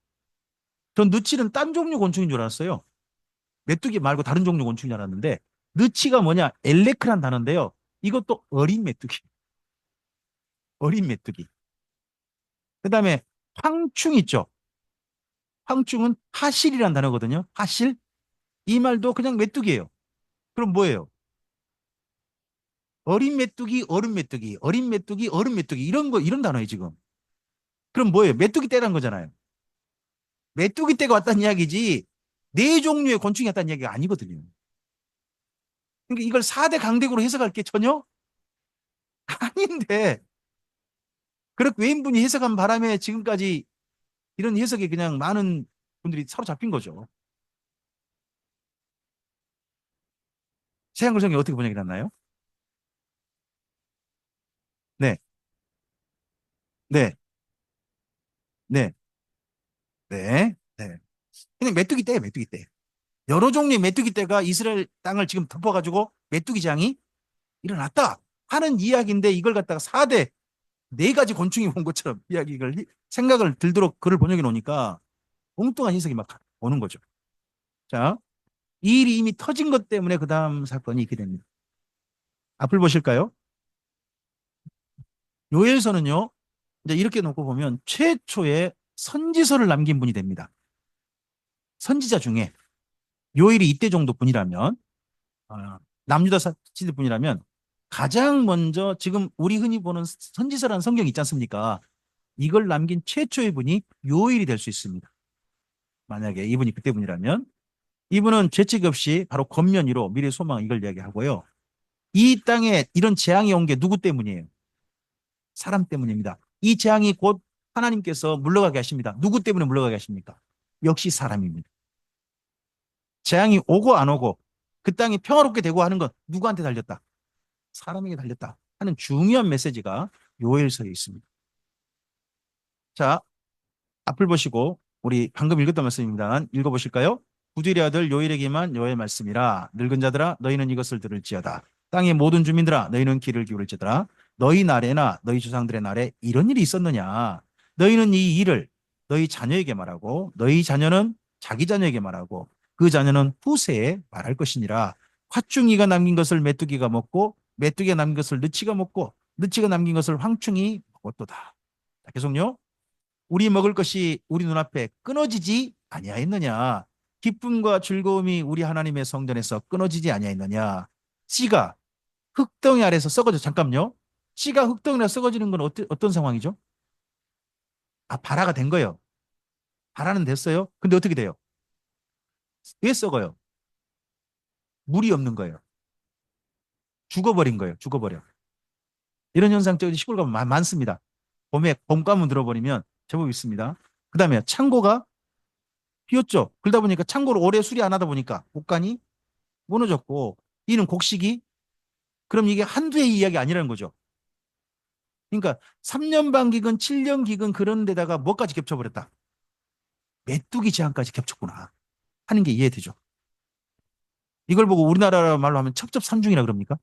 전 느치는 딴 종류 곤충인 줄 알았어요. 메뚜기 말고 다른 종류 곤충인 줄 알았는데 느치가 뭐냐? 엘레크란 단어인데요. 이것도 어린 메뚜기. 어린 메뚜기. 그 다음에 황충 있죠? 황충은 하실이란 단어거든요. 하실? 이 말도 그냥 메뚜기예요. 그럼 뭐예요? 어린 메뚜기, 어른 메뚜기, 어린 메뚜기, 어른 메뚜기 이런 거 이런 단어예요 지금. 그럼 뭐예요? 메뚜기 떼란 거잖아요. 메뚜기 떼가 왔다는 이야기지 네 종류의 곤충이 왔다는 이야기가 아니거든요. 그러니까 이걸 4대 강대국으로 해석할 게 전혀 아닌데 그렇게 외인분이 해석한 바람에 지금까지 이런 해석에 그냥 많은 분들이 사로잡힌 거죠. 새한글 성경 어떻게 번역이 났나요? 네, 네, 네, 네, 네. 그냥 메뚜기 떼예요, 메뚜기 떼. 여러 종류의 메뚜기 떼가 이스라엘 땅을 지금 덮어가지고 메뚜기 장이 일어났다 하는 이야기인데 이걸 갖다가 4대 네 가지 곤충이 온 것처럼 이야기를 생각을 들도록 글을 번역해 놓으니까 엉뚱한 해석이 막 오는 거죠. 자, 이 일이 이미 터진 것 때문에 그 다음 사건이 있게 됩니다. 앞을 보실까요? 요엘서는요, 이제 이렇게 놓고 보면 최초의 선지서를 남긴 분이 됩니다. 선지자 중에 요일이 이때 정도 분이라면 남유다 시대 분이라면 가장 먼저 지금 우리 흔히 보는 선지서라는 성경 있지 않습니까? 이걸 남긴 최초의 분이 요일이 될 수 있습니다. 만약에 이분이 그때 분이라면 이분은 죄책 없이 바로 권면이로 미래 소망 이걸 이야기하고요. 이 땅에 이런 재앙이 온 게 누구 때문이에요? 사람 때문입니다. 이 재앙이 곧 하나님께서 물러가게 하십니다. 누구 때문에 물러가게 하십니까? 역시 사람입니다. 재앙이 오고 안 오고 그 땅이 평화롭게 되고 하는 건 누구한테 달렸다? 사람에게 달렸다 하는 중요한 메시지가 요엘서에 있습니다. 자, 앞을 보시고 우리 방금 읽었던 말씀입니다. 읽어보실까요? 구딜의 아들 요엘에게만 여호와의 말씀이라. 늙은 자들아 너희는 이것을 들을지어다. 땅의 모든 주민들아 너희는 귀를 기울일지어다. 너희 날에나 너희 조상들의 날에 이런 일이 있었느냐. 너희는 이 일을 너희 자녀에게 말하고 너희 자녀는 자기 자녀에게 말하고 그 자녀는 후세에 말할 것이니라. 화충이가 남긴 것을 메뚜기가 먹고 메뚜기가 남긴 것을 느치가 먹고 느치가 남긴 것을 황충이 먹었도다. 계속요. 우리 먹을 것이 우리 눈앞에 끊어지지 아니하였느냐. 기쁨과 즐거움이 우리 하나님의 성전에서 끊어지지 아니하였느냐. 씨가 흙덩이 아래서 썩어져. 잠깐요. 씨가 흙덩이 아래 썩어지는 건 어떤 상황이죠? 발화가 된 거예요. 발화는 됐어요. 근데 어떻게 돼요? 왜 썩어요? 물이 없는 거예요. 죽어버린 거예요. 죽어버려. 이런 현상 저기 시골 가면 많습니다. 봄에 봄가문 들어버리면 제법 있습니다. 그 다음에 창고가 비었죠. 그러다 보니까 창고를 오래 수리 안 하다 보니까 곡간이 무너졌고 이는 곡식이 그럼 이게 한두 해의 이야기 아니라는 거죠. 그러니까 3년 반 기근 7년 기근 그런 데다가 뭐까지 겹쳐버렸다. 메뚜기 재앙까지 겹쳤구나 하는 게 이해되죠. 이걸 보고 우리나라 말로 하면 첩첩산중이라 그럽니까?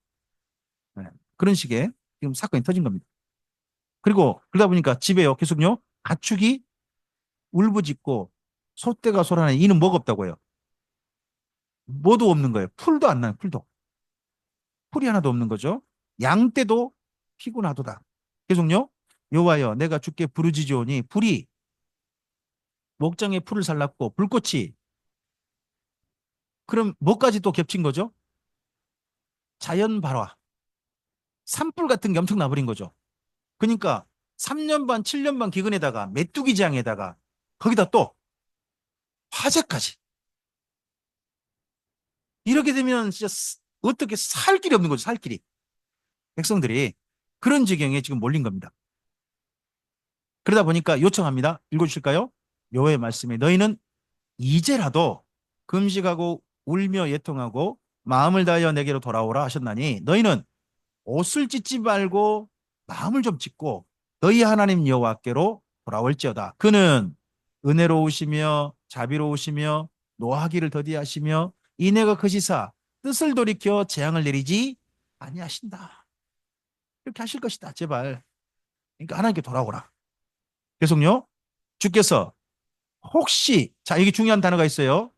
네. 그런 식의 지금 사건이 터진 겁니다. 그리고 그러다 보니까 집에요 계속요 가축이 울부짖고 소떼가 소라는 이는 뭐가 없다고요. 뭐도 없는 거예요. 풀도 안 나요. 풀도. 풀이 하나도 없는 거죠. 양떼도 피곤하도다. 계속요. 여호와여 내가 주께 부르짖으오니 불이 목장의 풀을 살랐고 불꽃이 그럼 뭐까지 또 겹친 거죠? 자연 발화. 산불 같은 게 엄청 나버린 거죠. 그러니까 3년 반, 7년 반 기근에다가 메뚜기 재앙에다가 거기다 또 화재까지. 이렇게 되면 진짜 어떻게 살 길이 없는 거죠. 살 길이. 백성들이 그런 지경에 지금 몰린 겁니다. 그러다 보니까 요청합니다. 읽어주실까요? 여호와의 말씀에 너희는 이제라도 금식하고 울며 예통하고 마음을 다하여 내게로 돌아오라 하셨나니 너희는 옷을 찢지 말고 마음을 좀 찢고 너희 하나님 여호와께로 돌아올지어다. 그는 은혜로우시며 자비로우시며 노하기를 더디하시며 인애가 크시사 뜻을 돌이켜 재앙을 내리지 아니하신다. 이렇게 하실 것이다. 제발. 그러니까 하나님께 돌아오라. 계속요. 주께서 혹시 자 이게 중요한 단어가 있어요.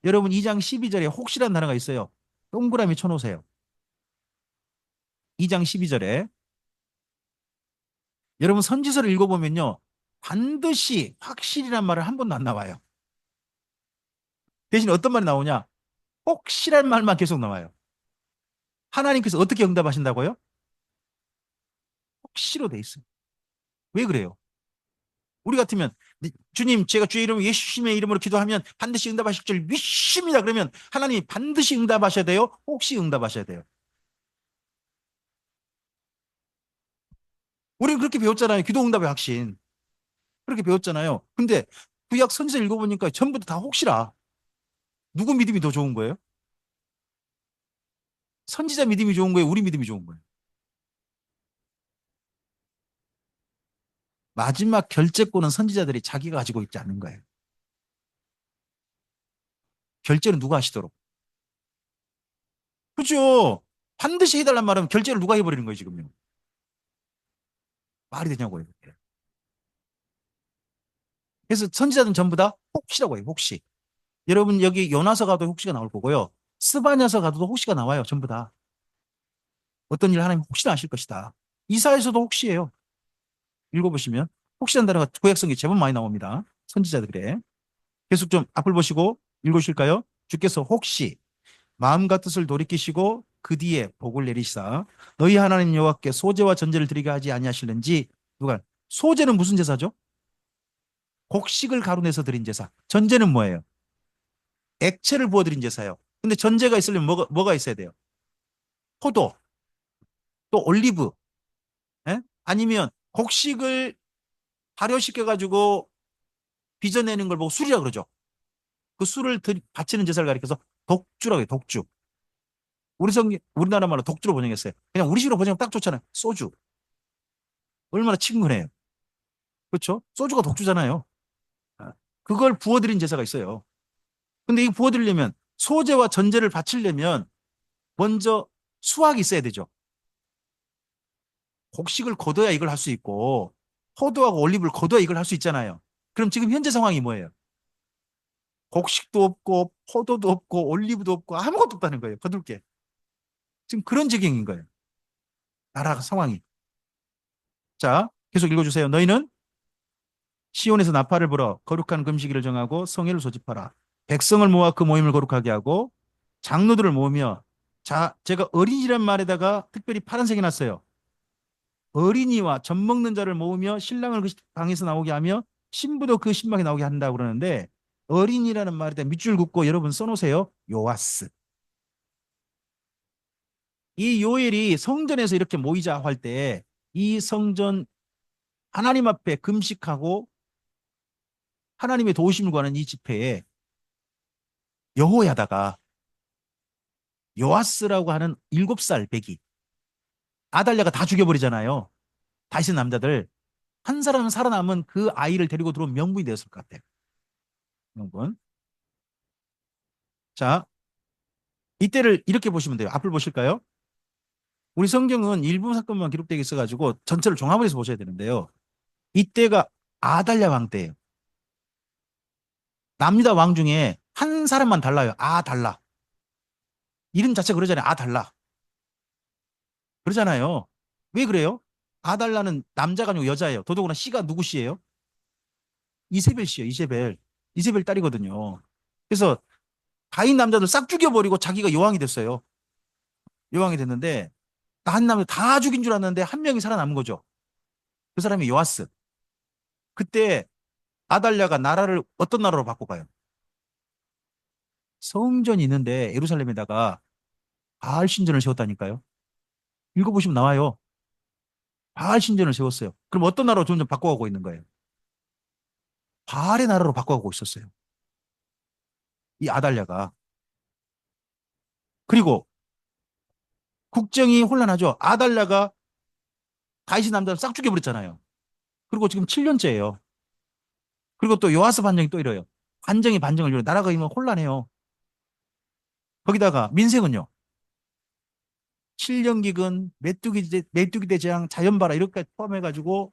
여러분 2장 12절에 혹시라는 단어가 있어요. 동그라미 쳐놓으세요. 2장 12절에 여러분 선지서를 읽어보면요. 반드시 확실이란 말을 한 번도 안 나와요. 대신 어떤 말이 나오냐? 혹시란 말만 계속 나와요. 하나님께서 어떻게 응답하신다고요? 혹시로 돼 있어요. 왜 그래요? 우리 같으면 주님 제가 주의 이름 예수님의 이름으로 기도하면 반드시 응답하실 줄 믿습니다. 그러면 하나님이 반드시 응답하셔야 돼요? 혹시 응답하셔야 돼요? 우리는 그렇게 배웠잖아요. 기도 응답의 확신. 그렇게 배웠잖아요. 근데 구약 선지서 읽어보니까 전부 다 혹시라. 누구 믿음이 더 좋은 거예요? 선지자 믿음이 좋은 거예요? 우리 믿음이 좋은 거예요? 마지막 결재권은 선지자들이 자기가 가지고 있지 않는 거예요. 결재는 누가 하시도록. 그죠? 반드시 해달란 말은 결재를 누가 해버리는 거예요, 지금요. 말이 되냐고요. 그래서 선지자들은 전부 다 혹시라고 해요, 혹시. 여러분 여기 요나서 가도 혹시가 나올 거고요. 스바냐서 가도 혹시가 나와요. 전부 다. 어떤 일 하나님 혹시나 하실 것이다. 이사에서도 혹시예요. 읽어보시면 혹시라는 단어가 구약성에 제법 많이 나옵니다. 선지자들에. 계속 좀 앞을 보시고 읽으실까요? 주께서 혹시 마음과 뜻을 돌이키시고 그 뒤에 복을 내리시사 너희 하나님 여호와께 소제와 전제를 드리게 하지 아니하실는지. 누가 소제는 무슨 제사죠? 곡식을 가루내서 드린 제사. 전제는 뭐예요? 액체를 부어드린 제사예요. 근데 전제가 있으려면 뭐가 있어야 돼요? 포도, 또 올리브, 예? 아니면 곡식을 발효시켜가지고 빚어내는 걸 보고 술이라 그러죠. 그 술을 바치는 제사를 가리켜서 독주라고 해요. 독주. 우리나라 말로 독주로 번역했어요. 그냥 우리식으로 번역하면 딱 좋잖아요. 소주. 얼마나 친근해요. 그렇죠? 소주가 독주잖아요. 아, 그걸 부어드린 제사가 있어요. 근데 이 부어드리려면 소제와 전제를 바치려면 먼저 수확이 있어야 되죠. 곡식을 거둬야 이걸 할 수 있고 포도하고 올리브를 거둬야 이걸 할 수 있잖아요. 그럼 지금 현재 상황이 뭐예요? 곡식도 없고 포도도 없고 올리브도 없고 아무것도 없다는 거예요. 거둘 게. 지금 그런 지경인 거예요. 나라 상황이. 자, 계속 읽어주세요. 너희는 시온에서 나팔을 불어 거룩한 금식일을 정하고 성회를 소집하라. 백성을 모아 그 모임을 거룩하게 하고 장로들을 모으며. 자, 제가 어린이란 말에다가 특별히 파란색이 났어요. 어린이와 젖 먹는 자를 모으며 신랑을 그 방에서 나오게 하며 신부도 그 신방에 나오게 한다고 그러는데, 어린이라는 말에다 밑줄 긋고 여러분 써놓으세요. 요아스. 이 요엘이 성전에서 이렇게 모이자 할 때 이 성전 하나님 앞에 금식하고 하나님의 도우심을 구하는 이 집회에 여호야다가 요아스라고 하는 7살 배기 아달랴가 다 죽여버리잖아요. 다시 남자들 한 사람은 살아남은 그 아이를 데리고 들어온 명분이 되었을 것 같아요. 명분. 자, 이때를 이렇게 보시면 돼요. 앞을 보실까요? 우리 성경은 일부 사건만 기록되어 있어가지고 전체를 종합을 해서 보셔야 되는데요. 이때가 아달랴 왕 때예요. 남유다 왕 중에 한 사람만 달라요. 달라. 이름 자체가 그러잖아요. 달라. 그러잖아요. 왜 그래요? 아달라는 남자가 아니고 여자예요. 더더구나 씨가 누구 씨예요? 이세벨 씨예요. 이세벨. 이세벨 딸이거든요. 그래서 가인 남자들 싹 죽여버리고 자기가 여왕이 됐어요. 여왕이 됐는데 한 남자 다 죽인 줄 알았는데 한 명이 살아남은 거죠. 그 사람이 요아스. 그때 아달랴가 나라를 어떤 나라로 바꿔가요? 성전이 있는데 예루살렘에다가 바알 신전을 세웠다니까요. 읽어보시면 나와요. 바알 신전을 세웠어요. 그럼 어떤 나라로 점점 바꿔가고 있는 거예요? 바알의 나라로 바꿔가고 있었어요. 이 아달랴가. 그리고 국정이 혼란하죠. 아달랴가 다윗의 남자를 싹 죽여버렸잖아요. 그리고 지금 7년째예요. 그리고 또 요아스 반정이 또 이래요. 반정이 반정을 이루요. 나라가 이면 혼란해요. 거기다가 민생은요. 7년기근, 메뚜기 대재앙, 자연발화 이렇게 포함해가지고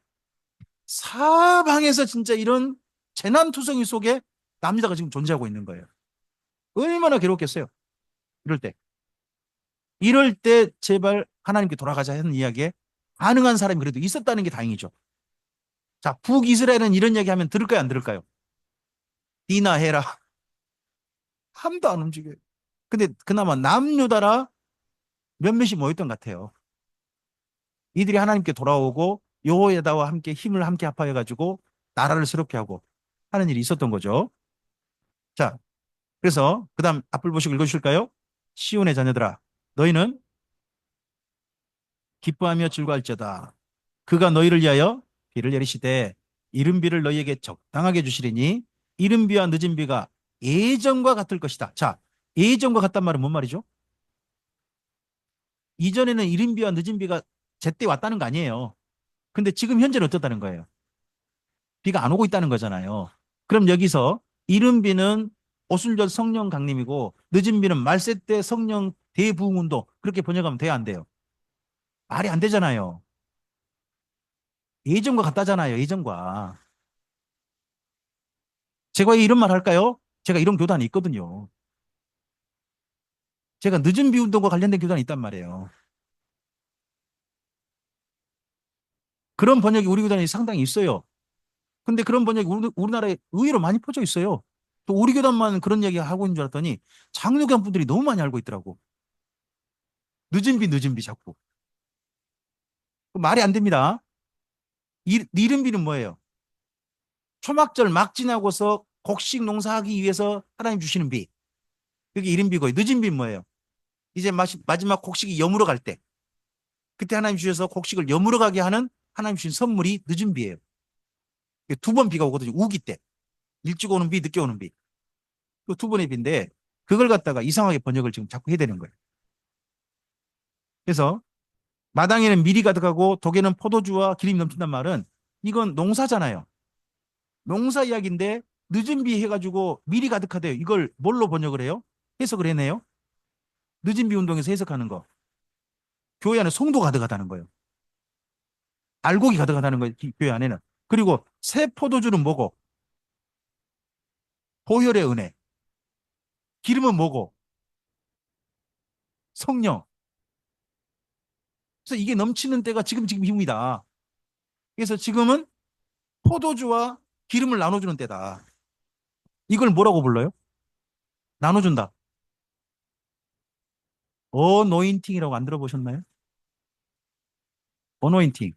사방에서 진짜 이런 재난투성이 속에 남자가 지금 존재하고 있는 거예요. 얼마나 괴롭겠어요. 이럴 때. 이럴 때 제발 하나님께 돌아가자 하는 이야기에 가능한 사람이 그래도 있었다는 게 다행이죠. 자, 북이스라엘은 이런 이야기 하면 들을까요, 안 들을까요? 디나 해라. 함도 안 움직여요. 근데 그나마 남유다라 몇몇이 모였던 것 같아요. 이들이 하나님께 돌아오고 여호야다와 함께 힘을 함께 합하여 가지고 나라를 새롭게 하고 하는 일이 있었던 거죠. 자, 그래서 그다음 앞을 보시고 읽으실까요? 시온의 자녀들아, 너희는 기뻐하며 즐거할지어다. 그가 너희를 위하여 비를 내리시되 이른 비를 너희에게 적당하게 주시리니 이른 비와 늦은 비가 예전과 같을 것이다. 자, 예전과 같단 말은 뭔 말이죠? 이전에는 이른 비와 늦은 비가 제때 왔다는 거 아니에요. 근데 지금 현재는 어떻다는 거예요? 비가 안 오고 있다는 거잖아요. 그럼 여기서 이른 비는 오순절 성령 강림이고 늦은 비는 말세 때 성령 대부흥 운동, 그렇게 번역하면 돼야 안 돼요? 말이 안 되잖아요. 예전과 같다잖아요. 예전과. 제가 왜 이런 말 할까요? 제가 이런 교단이 있거든요. 제가 늦은 비운동과 관련된 교단이 있단 말이에요. 그런 번역이 우리 교단에 상당히 있어요. 근데 그런 번역이 우리나라에 의외로 많이 퍼져 있어요. 또 우리 교단만 그런 얘기 하고 있는 줄 알았더니 장로교단 분들이 너무 많이 알고 있더라고. 늦은 비 자꾸. 말이 안 됩니다. 이른 비는 뭐예요? 초막절 막 지나고서 곡식 농사하기 위해서 하나님 주시는 비. 그게 이른 비고 늦은 비는 뭐예요? 이제 마지막 곡식이 여물어 갈 때. 그때 하나님 주셔서 곡식을 여물어 가게 하는 하나님 주신 선물이 늦은 비예요. 두 번 비가 오거든요. 우기 때. 일찍 오는 비, 늦게 오는 비. 그 두 번의 비인데 그걸 갖다가 이상하게 번역을 지금 자꾸 해야 되는 거예요. 그래서 마당에는 밀이 가득하고 독에는 포도주와 기름이 넘친단 말은 이건 농사잖아요. 농사 이야기인데 늦은 비 해가지고 밀이 가득하대요. 이걸 뭘로 번역을 해요? 해석을 해내요. 늦은 비 운동에서 해석하는 거. 교회 안에 송도 가득하다는 거예요. 알곡이 가득하다는 거예요. 교회 안에는. 그리고 새 포도주는 뭐고? 보혈의 은혜. 기름은 뭐고? 성령. 그래서 이게 넘치는 때가 지금입니다. 그래서 지금은 포도주와 기름을 나눠주는 때다. 이걸 뭐라고 불러요? 나눠준다. 어노인팅이라고 안 들어보셨나요? 어노인팅.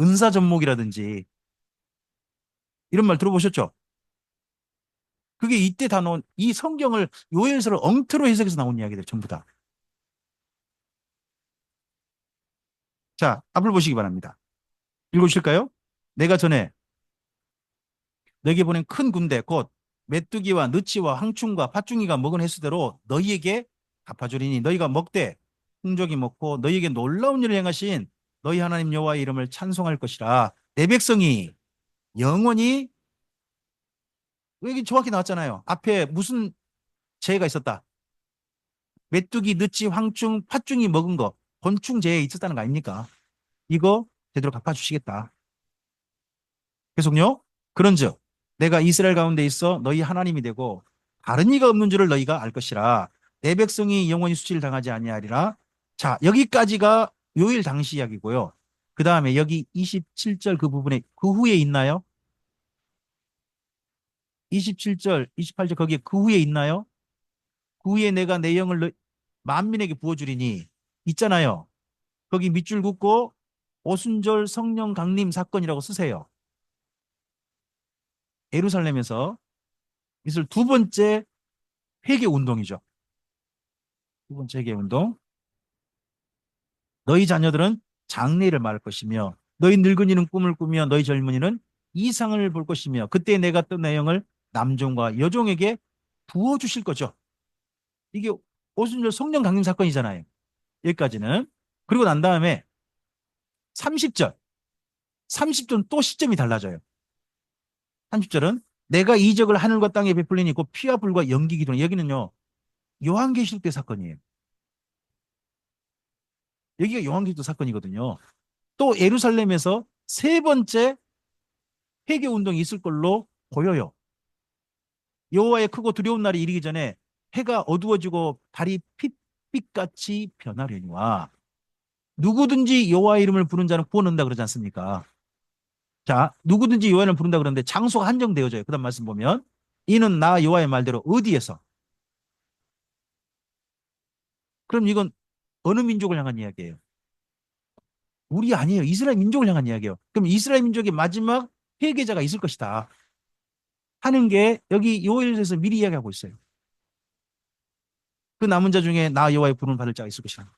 은사 접목이라든지 이런 말 들어보셨죠? 그게 이때 다 나온 이 성경을 요엘서를 엉터로 해석해서 나온 이야기들 전부 다. 자, 앞을 보시기 바랍니다. 읽으실까요? 내가 전에 너에게 보낸 큰 군대 곧 메뚜기와 느치와 황충과 팥중이가 먹은 횟수대로 너희에게 갚아주리니 너희가 먹되 풍족이 먹고 너희에게 놀라운 일을 행하신 너희 하나님 여호와의 이름을 찬송할 것이라. 내 백성이 영원히 여기 정확히 나왔잖아요. 앞에 무슨 재해가 있었다. 메뚜기, 느치, 황충, 팥중이 먹은 거 곤충 재해 있었다는 거 아닙니까? 이거 제대로 갚아주시겠다. 계속요. 그런즉 내가 이스라엘 가운데 있어 너희 하나님이 되고 다른 이가 없는 줄을 너희가 알 것이라. 내 백성이 영원히 수치를 당하지 아니하리라. 자, 여기까지가 요일 당시 이야기고요. 그 다음에 여기 27절 그 부분에 그 후에 있나요? 27절, 28절 거기에 그 후에 있나요? 그 후에 내가 내 영을 만민에게 부어주리니 있잖아요. 거기 밑줄 긋고 오순절 성령 강림 사건이라고 쓰세요. 예루살렘에서 있을 두 번째 회개 운동이죠. 두 번째 회개 운동. 너희 자녀들은 장래를 말할 것이며 너희 늙은이는 꿈을 꾸며 너희 젊은이는 이상을 볼 것이며 그때 내가 뜬 내용을 남종과 여종에게 부어주실 거죠. 이게 오순절 성령 강림 사건이잖아요. 여기까지는. 그리고 난 다음에 30절. 30절은 또 시점이 달라져요. 30절은 내가 이적을 하늘과 땅에 베풀리니 곧 피와 불과 연기 기둥. 여기는요. 요한계시록 때 사건이에요. 여기가 요한계시록 사건이거든요. 또 예루살렘에서 세 번째 회개 운동이 있을 걸로 보여요. 여호와의 크고 두려운 날이 이르기 전에 해가 어두워지고 달이 핏빛같이 변하려니와 누구든지 여호와의 이름을 부른 자는 구원 얻는다 그러지 않습니까? 자, 누구든지 여호와의 이름을 부른다 그러는데 장소가 한정되어져요. 그다음 말씀 보면 이는 나 여호와의 말대로 어디에서? 그럼 이건 어느 민족을 향한 이야기예요? 우리 아니에요. 이스라엘 민족을 향한 이야기예요. 그럼 이스라엘 민족의 마지막 회개자가 있을 것이다 하는 게 여기 요엘에서 미리 이야기하고 있어요. 그 남은 자 중에 나 여호와의 부름을 받을 자가 있을 것이라.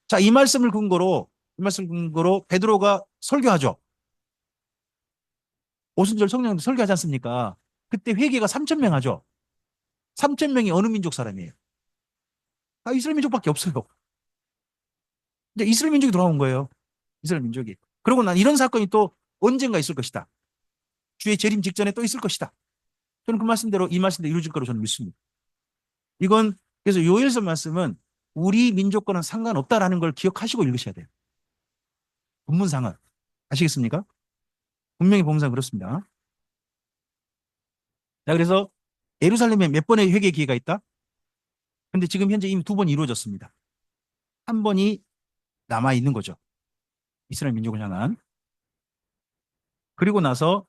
자, 이 말씀 근거로 베드로가 설교하죠. 오순절 성령도 설교하지 않습니까? 그때 회개가 3천 명 하죠. 3천 명이 어느 민족 사람이에요? 이스라엘 민족밖에 없어요. 이제 이스라엘 민족이 돌아온 거예요. 이스라엘 민족이. 그리고 난 이런 사건이 또 언젠가 있을 것이다. 주의 재림 직전에 또 있을 것이다. 저는 그 말씀대로 이 말씀대로 이루어질 거라고 저는 믿습니다. 이건 그래서 요엘서 말씀은 우리 민족과는 상관없다라는 걸 기억하시고 읽으셔야 돼요. 본문상은. 아시겠습니까? 분명히 본문상 그렇습니다. 자, 그래서 예루살렘에 몇 번의 회개 기회가 있다? 근데 지금 현재 이미 2번 이루어졌습니다. 한 번이 남아 있는 거죠. 이스라엘 민족을 향한. 그리고 나서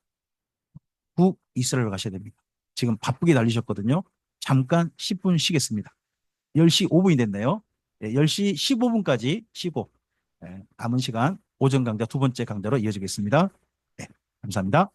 북이스라엘로 가셔야 됩니다. 지금 바쁘게 달리셨거든요. 잠깐 10분 쉬겠습니다. 10시 5분이 됐네요. 10시 15분까지 쉬고 남은 시간 오전 강좌 두 번째 강좌로 이어지겠습니다. 네, 감사합니다.